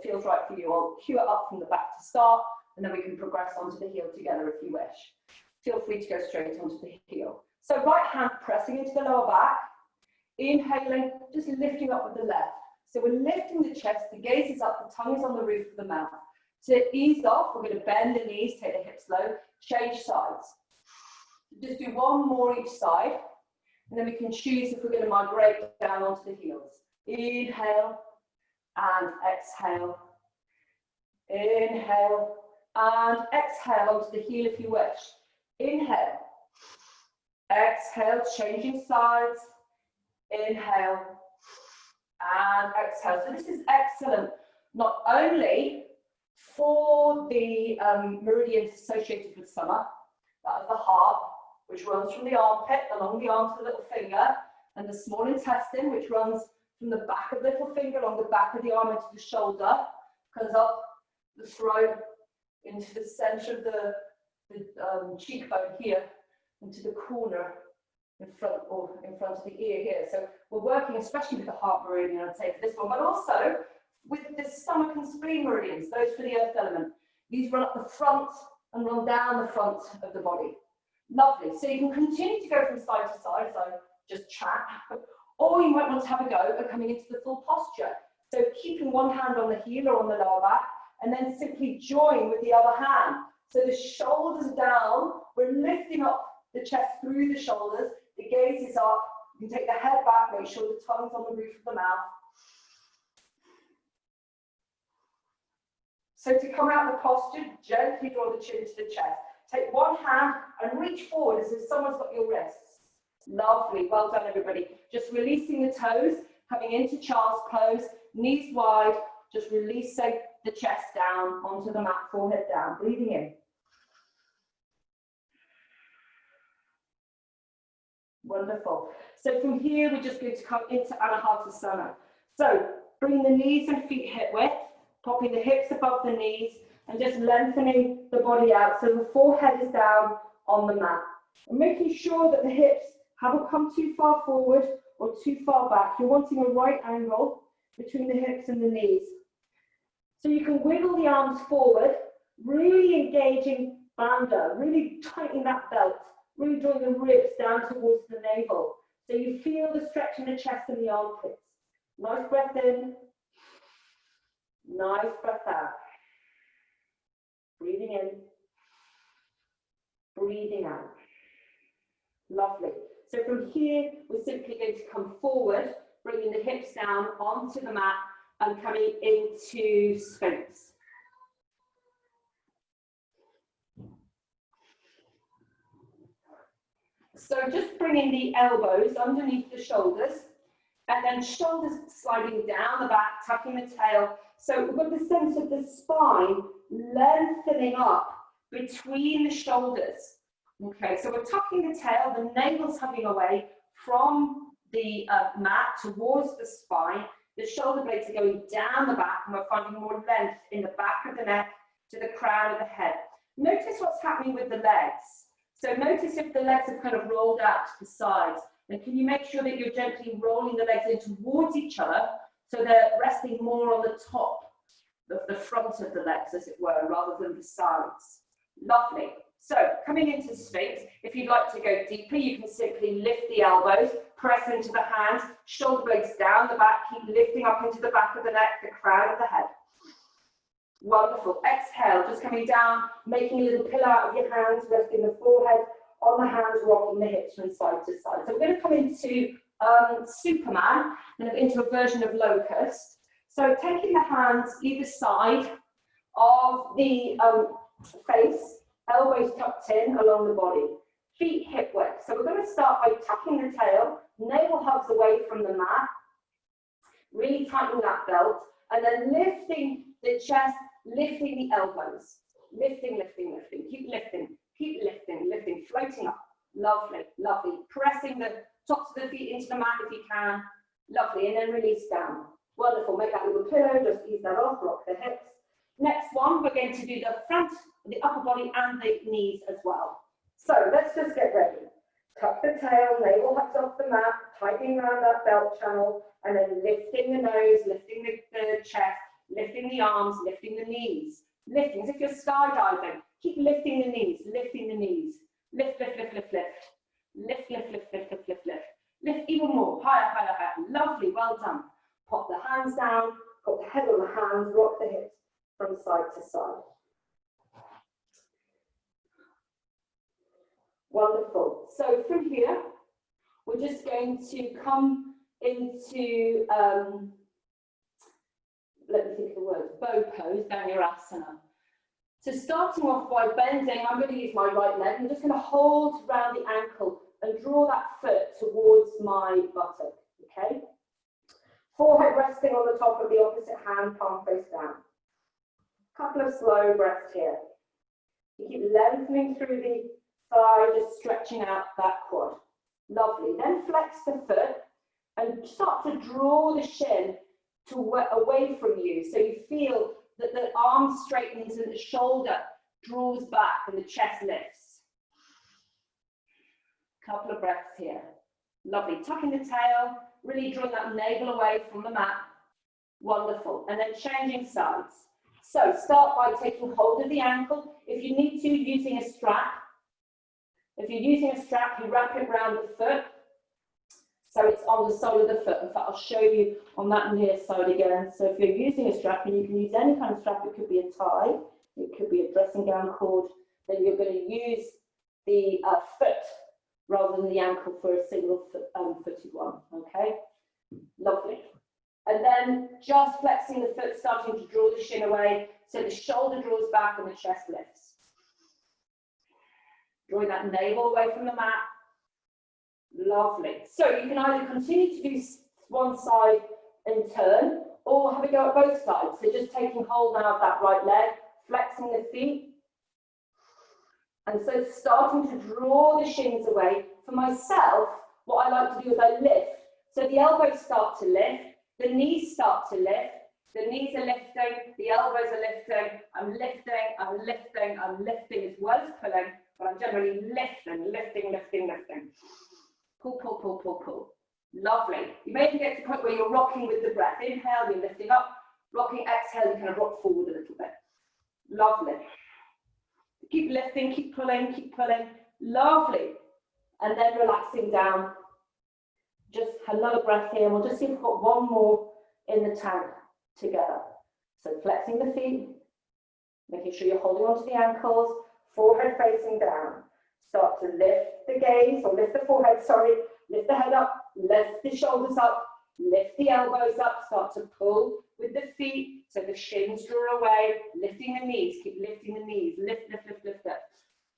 feels right for you. I'll cue it up from the back to start, and then we can progress onto the heel together if you wish. Feel free to go straight onto the heel. So right hand pressing into the lower back, inhaling, just lifting up with the left. So we're lifting the chest, the gaze is up, the tongue is on the roof of the mouth. To ease off, we're going to bend the knees, take the hips low, change sides. Just do one more each side, and then we can choose if we're going to migrate down onto the heels. Inhale and exhale. Inhale and exhale onto the heel if you wish. Inhale. Exhale, changing sides. Inhale and exhale. So this is excellent, not only for the meridians associated with summer, that is the heart, which runs from the armpit along the arm to the little finger, and the small intestine, which runs from the back of the little finger along the back of the arm into the shoulder, comes up the throat into the center of the cheekbone here, into the corner in front of the ear here. So we're working especially with the heart meridian, I'd say, for this one, but also with the stomach and spleen meridians, those for the earth element. These run up the front and run down the front of the body. Lovely. So you can continue to go from side to side as I just chat, or you might want to have a go at coming into the full posture. So keeping one hand on the heel or on the lower back, and then simply join with the other hand. So the shoulders down, we're lifting up the chest through the shoulders, the gaze is up, you can take the head back, make sure the tongue's on the roof of the mouth. So to come out of the posture, gently draw the chin to the chest. Take one hand and reach forward as if someone's got your wrists. Lovely, well done everybody. Just releasing the toes, coming into child's pose, knees wide, just releasing the chest down onto the mat, forehead down, breathing in. Wonderful. So from here, we're just going to come into Anahatasana. So bring the knees and feet hip width, popping the hips above the knees, and just lengthening the body out so the forehead is down on the mat. And making sure that the hips haven't come too far forward or too far back. You're wanting a right angle between the hips and the knees. So you can wiggle the arms forward, really engaging bandha, really tightening that belt, really drawing the ribs down towards the navel. So you feel the stretch in the chest and the armpits. Nice breath in, nice breath out. Breathing in, breathing out. Lovely. So from here, we're simply going to come forward, bringing the hips down onto the mat and coming into Sphinx. So just bringing the elbows underneath the shoulders, and then shoulders sliding down the back, tucking the tail. So we've got the sense of the spine lengthening up between the shoulders. Okay, so we're tucking the tail, the navel's hugging away from the mat towards the spine. The shoulder blades are going down the back, and we're finding more length in the back of the neck to the crown of the head. Notice what's happening with the legs. So notice if the legs have kind of rolled out to the sides. And can you make sure that you're gently rolling the legs in towards each other so they're resting more on the top of the front of the legs, as it were, rather than the sides. Lovely. So coming into Sphinx, if you'd like to go deeper, you can simply lift the elbows, press into the hands, shoulder blades down the back, keep lifting up into the back of the neck, the crown of the head. Wonderful. Exhale, just coming down, making a little pillow out of your hands, resting the forehead on the hands, rocking the hips from side to side. So we're going to come into Superman, and into a version of Locust. So taking the hands either side of the face, elbows tucked in along the body, feet hip width. So we're going to start by tucking the tail, navel hugs away from the mat, really tightening that belt, and then lifting the chest, lifting the elbows. Lifting, lifting, lifting. Keep lifting, lifting, floating up. Lovely, lovely. Pressing the tops of the feet into the mat if you can. Lovely, and then release down. Wonderful, make that little pillow, just ease that off, rock the hips. Next one, we're going to do the front, the upper body and the knees as well. So let's just get ready. Tuck the tail, navel hugs off the mat, tightening around that belt channel, and then lifting the nose, lifting the chest, lifting the arms, lifting the knees. Lifting, as if you're skydiving. Keep lifting the knees, lifting the knees. Lift, lift, lift, lift, lift. Lift, lift, lift, lift, lift, lift, lift. Lift even more, higher, higher, higher. Lovely, well done. Pop the hands down, put the head on the hands, rock the hips from side to side. Wonderful. So from here, we're just going to come into, let me think of the word, bow pose, vinyasa. So starting off by bending, I'm going to use my right leg. I'm just going to hold around the ankle and draw that foot towards my buttock, okay? Forehead resting on the top of the opposite hand, palm face down. Couple of slow breaths here. You keep lengthening through the thigh, just stretching out that quad. Lovely. Then flex the foot and start to draw the shin away from you. So you feel that the arm straightens and the shoulder draws back and the chest lifts. Couple of breaths here. Lovely. Tucking the tail, really drawing that navel away from the mat. Wonderful. And then changing sides. So start by taking hold of the ankle. If you need to, using a strap. If you're using a strap, you wrap it around the foot. So it's on the sole of the foot. In fact, I'll show you on that near side again. So if you're using a strap, and you can use any kind of strap, it could be a tie, it could be a dressing gown cord, then you're going to use the foot rather than the ankle for a single footed one, okay? Lovely. And then just flexing the foot, starting to draw the shin away, so the shoulder draws back and the chest lifts. Drawing that navel away from the mat. Lovely. So you can either continue to do one side in turn, or have a go at both sides. So just taking hold now of that right leg, flexing the feet. And so starting to draw the shins away. For myself, what I like to do is I lift. So the elbows start to lift, the knees start to lift, the knees are lifting, the elbows are lifting, I'm lifting, I'm lifting, I'm lifting as well as pulling, but I'm generally lifting, lifting, lifting, lifting. Pull, pull, pull, pull, pull. Lovely. You may even get to the point where you're rocking with the breath. Inhale, you're lifting up. Rocking, exhale, you kind of rock forward a little bit. Lovely. Keep lifting, keep pulling, keep pulling. Lovely. And then relaxing down. Just another breath here. And we'll just see if we've got one more in the tank together. So flexing the feet, making sure you're holding onto the ankles, forehead facing down. Start to lift the gaze, or lift the forehead, sorry, lift the head up, lift the shoulders up, lift the elbows up, start to pull with the feet, so the shins draw away, lifting the knees, keep lifting the knees, lift, lift, lift, lift, lift,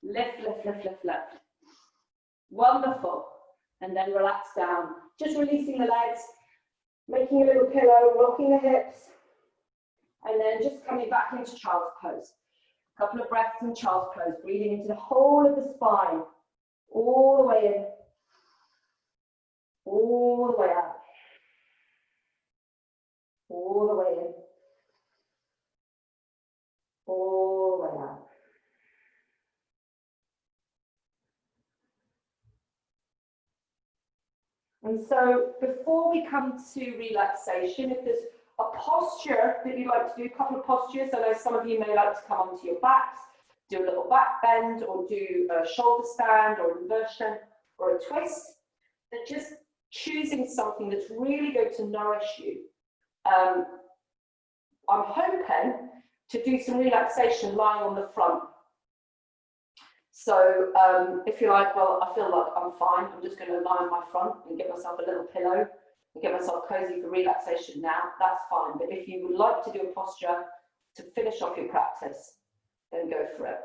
lift, lift, lift, lift, lift. Wonderful. And then relax down, just releasing the legs, making a little pillow, rocking the hips, and then just coming back into child's pose. Couple of breaths in child's pose, breathing into the whole of the spine, all the way in, all the way out, all the way in, all the way out. And so before we come to relaxation, if there's a posture that you'd like to do, a couple of postures. I know some of you may like to come onto your backs, do a little back bend, or do a shoulder stand, or inversion, or a twist. But just choosing something that's really going to nourish you. I'm hoping to do some relaxation lying on the front. So if you're like, well, I feel like I'm fine, I'm just going to lie on my front and give myself a little pillow and get myself cozy for relaxation now, that's fine. But if you would like to do a posture to finish off your practice, then go for it.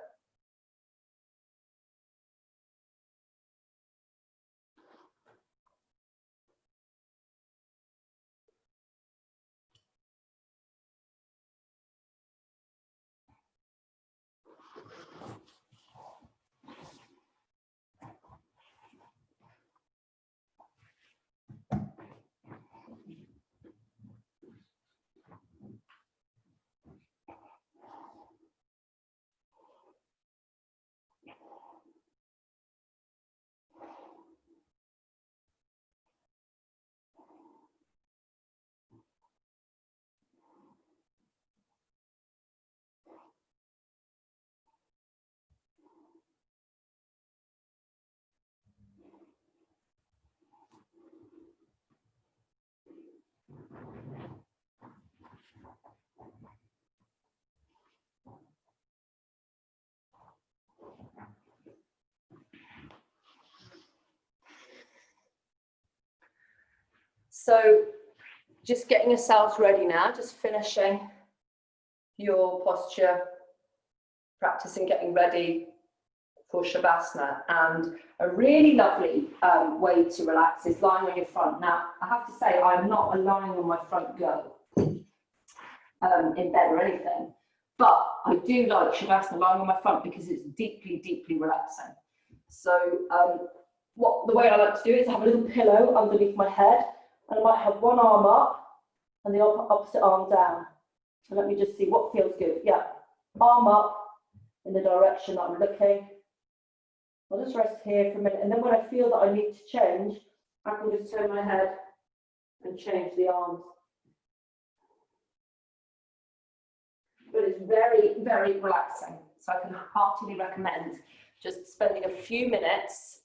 So just getting yourselves ready now, just finishing your posture, practicing getting ready for Shavasana. And a really lovely way to relax is lying on your front. Now, I have to say, I'm not a lying on my front girl in bed or anything, but I do like Shavasana lying on my front because it's deeply, deeply relaxing. So the way I like to do it is have a little pillow underneath my head, and I might have one arm up and the opposite arm down. And let me just see what feels good. Yeah, arm up in the direction that I'm looking. I'll just rest here for a minute, and then when I feel that I need to change, I can just turn my head and change the arms. But it's very, very relaxing. So I can heartily recommend just spending a few minutes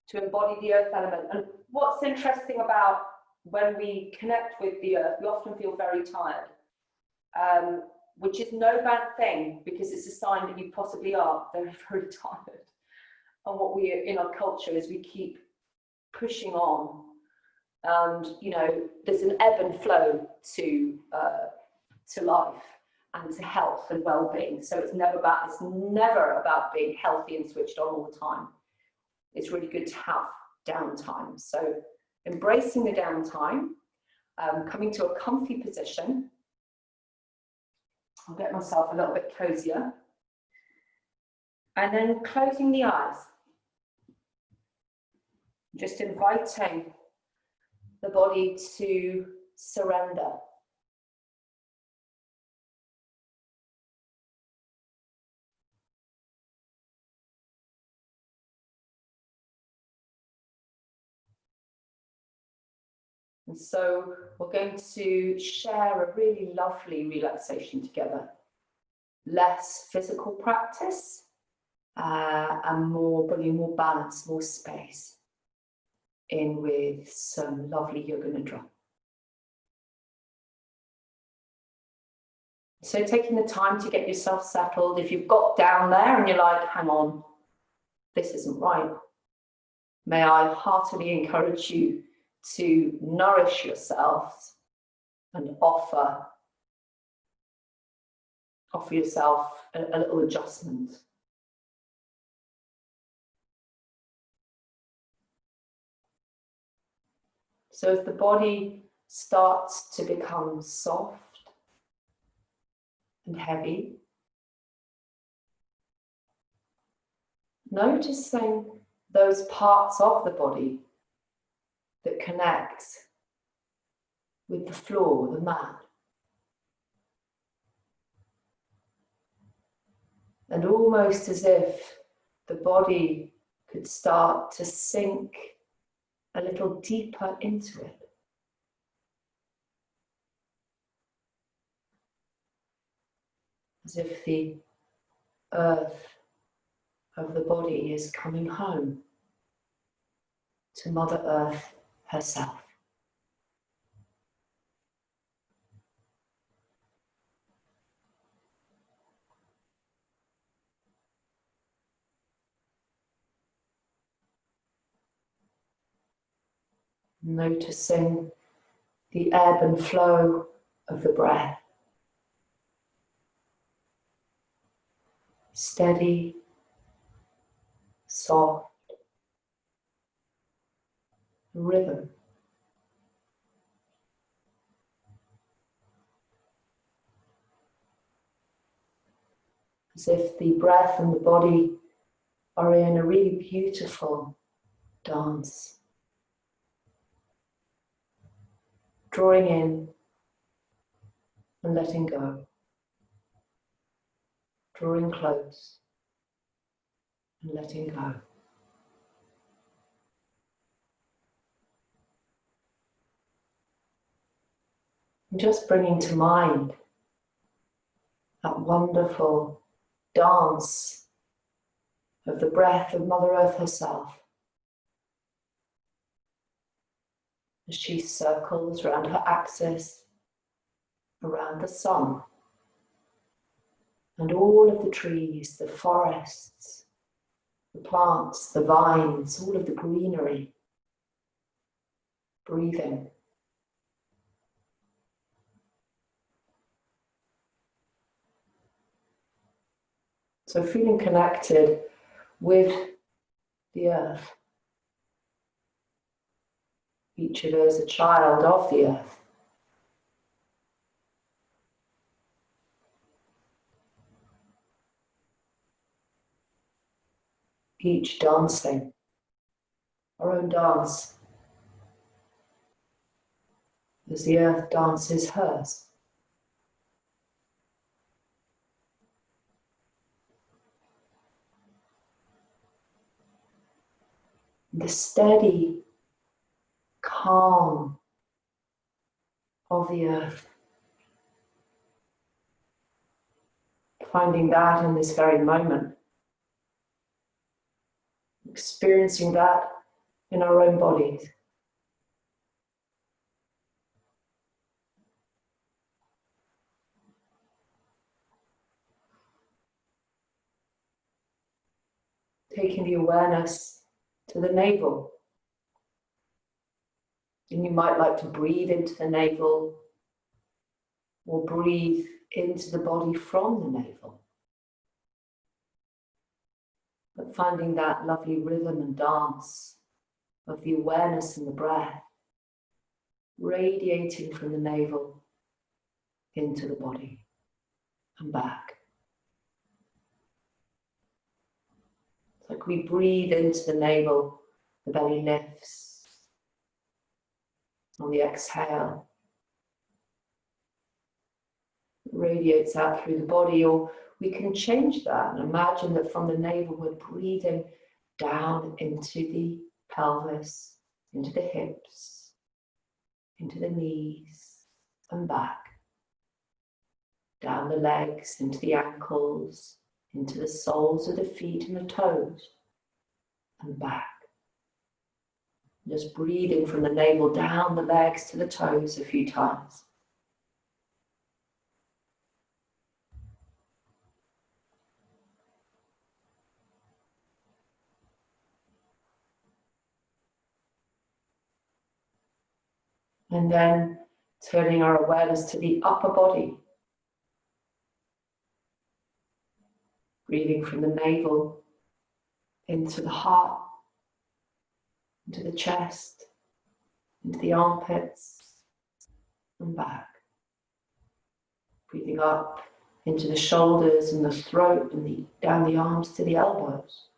to embody the earth element. And what's interesting about when we connect with the earth, we often feel very tired, which is no bad thing, because it's a sign that you possibly are very, very tired. And what we in our culture is we keep pushing on, and you know there's an ebb and flow to life and to health and well-being. So it's never about being healthy and switched on all the time. It's really good to have downtime. So embracing the downtime, coming to a comfy position. I'll get myself a little bit cozier, and then closing the eyes. Just inviting the body to surrender. And so we're going to share a really lovely relaxation together. Less physical practice and bringing more balance, more space in with some lovely yoga nidra. So taking the time to get yourself settled. If you've got down there and you're like, hang on, this isn't right, may I heartily encourage you to nourish yourself and offer yourself a little adjustment. So as the body starts to become soft and heavy, noticing those parts of the body that connect with the floor, the mat. And almost as if the body could start to sink a little deeper into it. As if the earth of the body is coming home to Mother Earth herself. Noticing the ebb and flow of the breath. Steady, soft, rhythm. As if the breath and the body are in a really beautiful dance. Drawing in and letting go. Drawing close and letting go. And just bringing to mind that wonderful dance of the breath of Mother Earth herself, as she circles around her axis, around the sun, and all of the trees, the forests, the plants, the vines, all of the greenery, breathing So feeling connected with the earth. Each of us a child of the earth. Each dancing our own dance as the earth dances hers. The steady calm of the earth. Finding that in this very moment. Experiencing that in our own bodies. Taking the awareness to the navel. And you might like to breathe into the navel or breathe into the body from the navel. But finding that lovely rhythm and dance of the awareness and the breath radiating from the navel into the body and back. It's like we breathe into the navel, the belly lifts. On the exhale, it radiates out through the body, or we can change that and imagine that from the navel we're breathing down into the pelvis, into the hips, into the knees and back. Down the legs, into the ankles, into the soles of the feet and the toes, and back. Just breathing from the navel down the legs to the toes a few times. And then turning our awareness to the upper body. Breathing from the navel into the heart, into the chest, into the armpits, and back. Breathing up into the shoulders and the throat and down the arms to the elbows.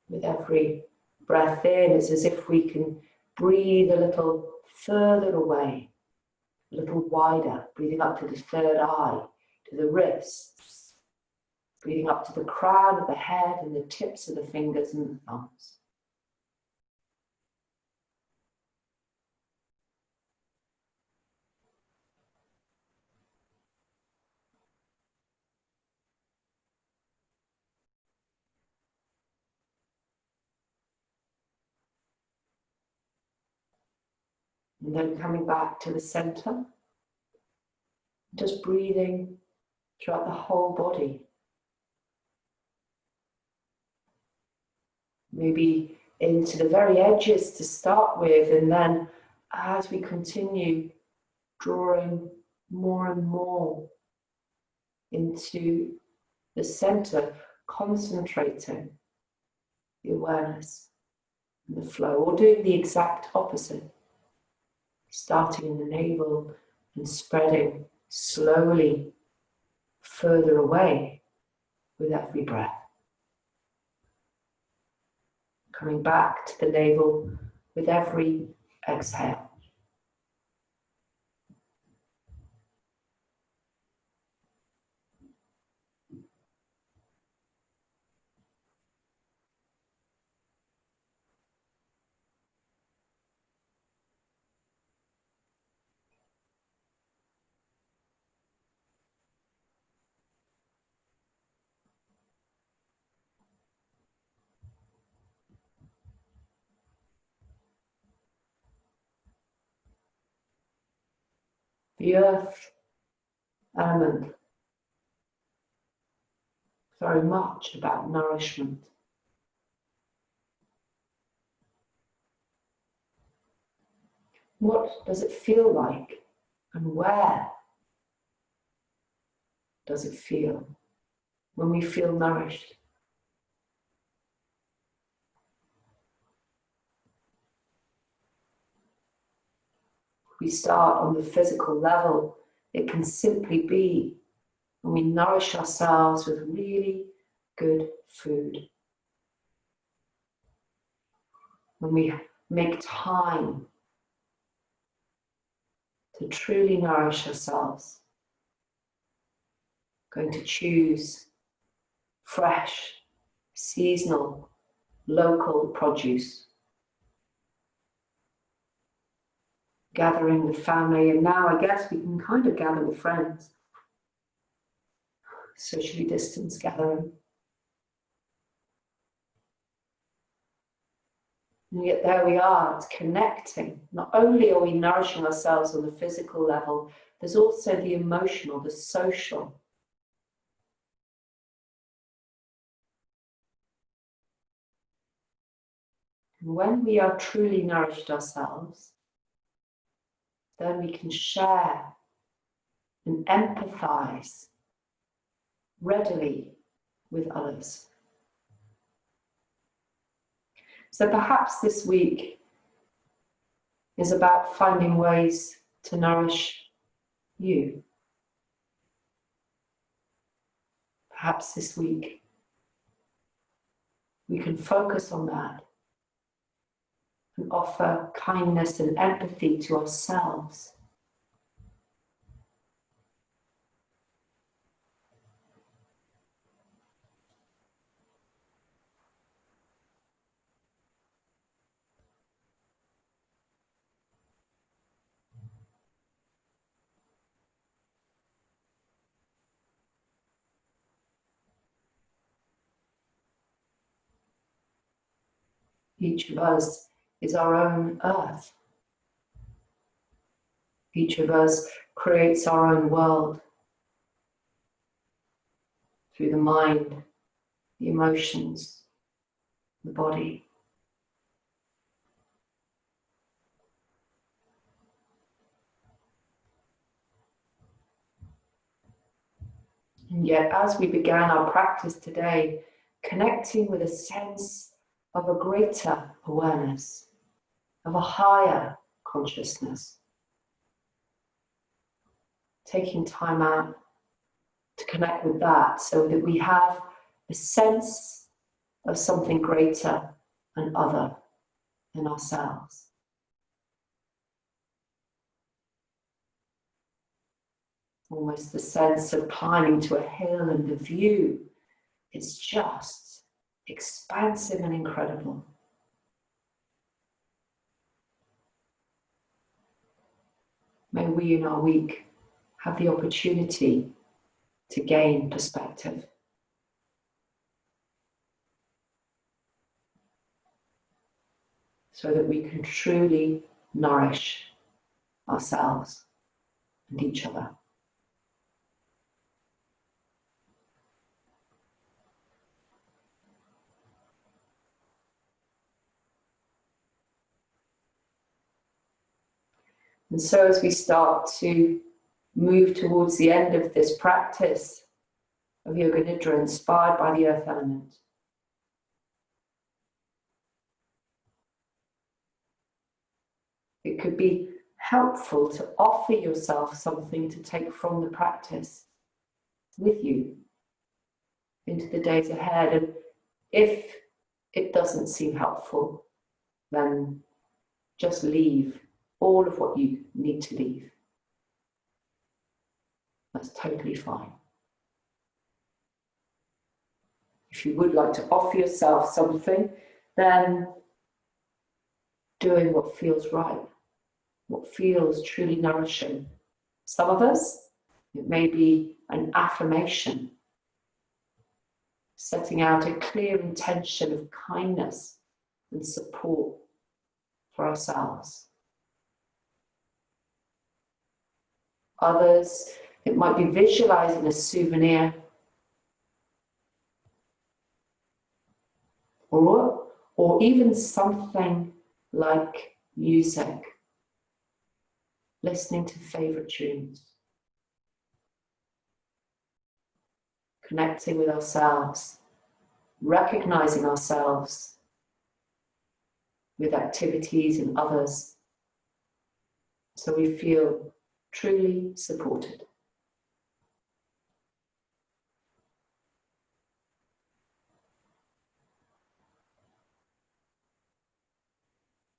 With every breath in, it's as if we can breathe a little further away, a little wider, breathing up to the third eye, to the wrists, breathing up to the crown of the head and the tips of the fingers and the thumbs. And then coming back to the center, just breathing throughout the whole body. Maybe into the very edges to start with, and then as we continue drawing more and more into the center, concentrating the awareness and the flow, or doing the exact opposite. Starting in the navel and spreading slowly further away with every breath. Coming back to the navel with every exhale. The earth element, very much about nourishment. What does it feel like, and where does it feel? when we feel nourished. We start on the physical level. It can simply be when we nourish ourselves with really good food. When we make time to truly nourish ourselves. Going to choose fresh, seasonal, local produce. Gathering with family, and now I guess we can kind of gather with friends. Socially distanced gathering. And yet there we are, it's connecting. Not only are we nourishing ourselves on the physical level, there's also the emotional, the social. And when we are truly nourished ourselves, then we can share and empathize readily with others. So perhaps this week is about finding ways to nourish you. Perhaps this week we can focus on that and offer kindness and empathy to ourselves. Each of us is our own earth. Each of us creates our own world through the mind, the emotions, the body. And yet, as we began our practice today, connecting with a sense of a greater awareness, of a higher consciousness, taking time out to connect with that so that we have a sense of something greater and other than ourselves. Almost the sense of climbing to a hill and the view is just expansive and incredible. May we in our week have the opportunity to gain perspective. So that we can truly nourish ourselves and each other. And so as we start to move towards the end of this practice of Yoga Nidra inspired by the earth element, it could be helpful to offer yourself something to take from the practice with you into the days ahead. And if it doesn't seem helpful, then just leave all of what you need to leave. That's totally fine. If you would like to offer yourself something, then doing what feels right, what feels truly nourishing. Some of us, it may be an affirmation, setting out a clear intention of kindness and support for ourselves. Others, it might be visualizing a souvenir, or even something like music, listening to favorite tunes. connecting with ourselves, recognizing ourselves with activities and others, so we feel truly supported.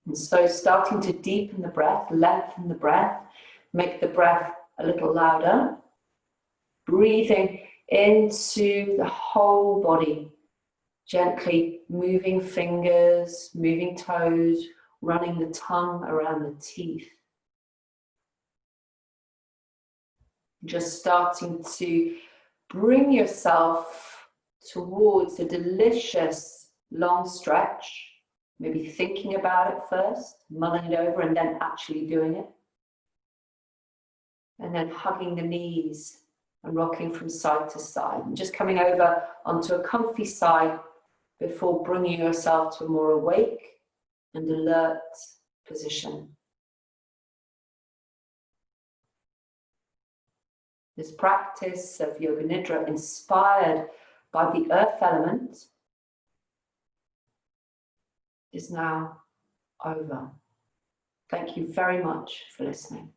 And so starting to deepen the breath, lengthen the breath, make the breath a little louder, breathing into the whole body, gently moving fingers, moving toes, running the tongue around the teeth. Just starting to bring yourself towards a delicious long stretch. Maybe thinking about it first, mulling it over, and then actually doing it. And then hugging the knees and rocking from side to side. And just coming over onto a comfy side before bringing yourself to a more awake and alert position. This practice of Yoga Nidra, inspired by the earth element, is now over. Thank you very much for listening.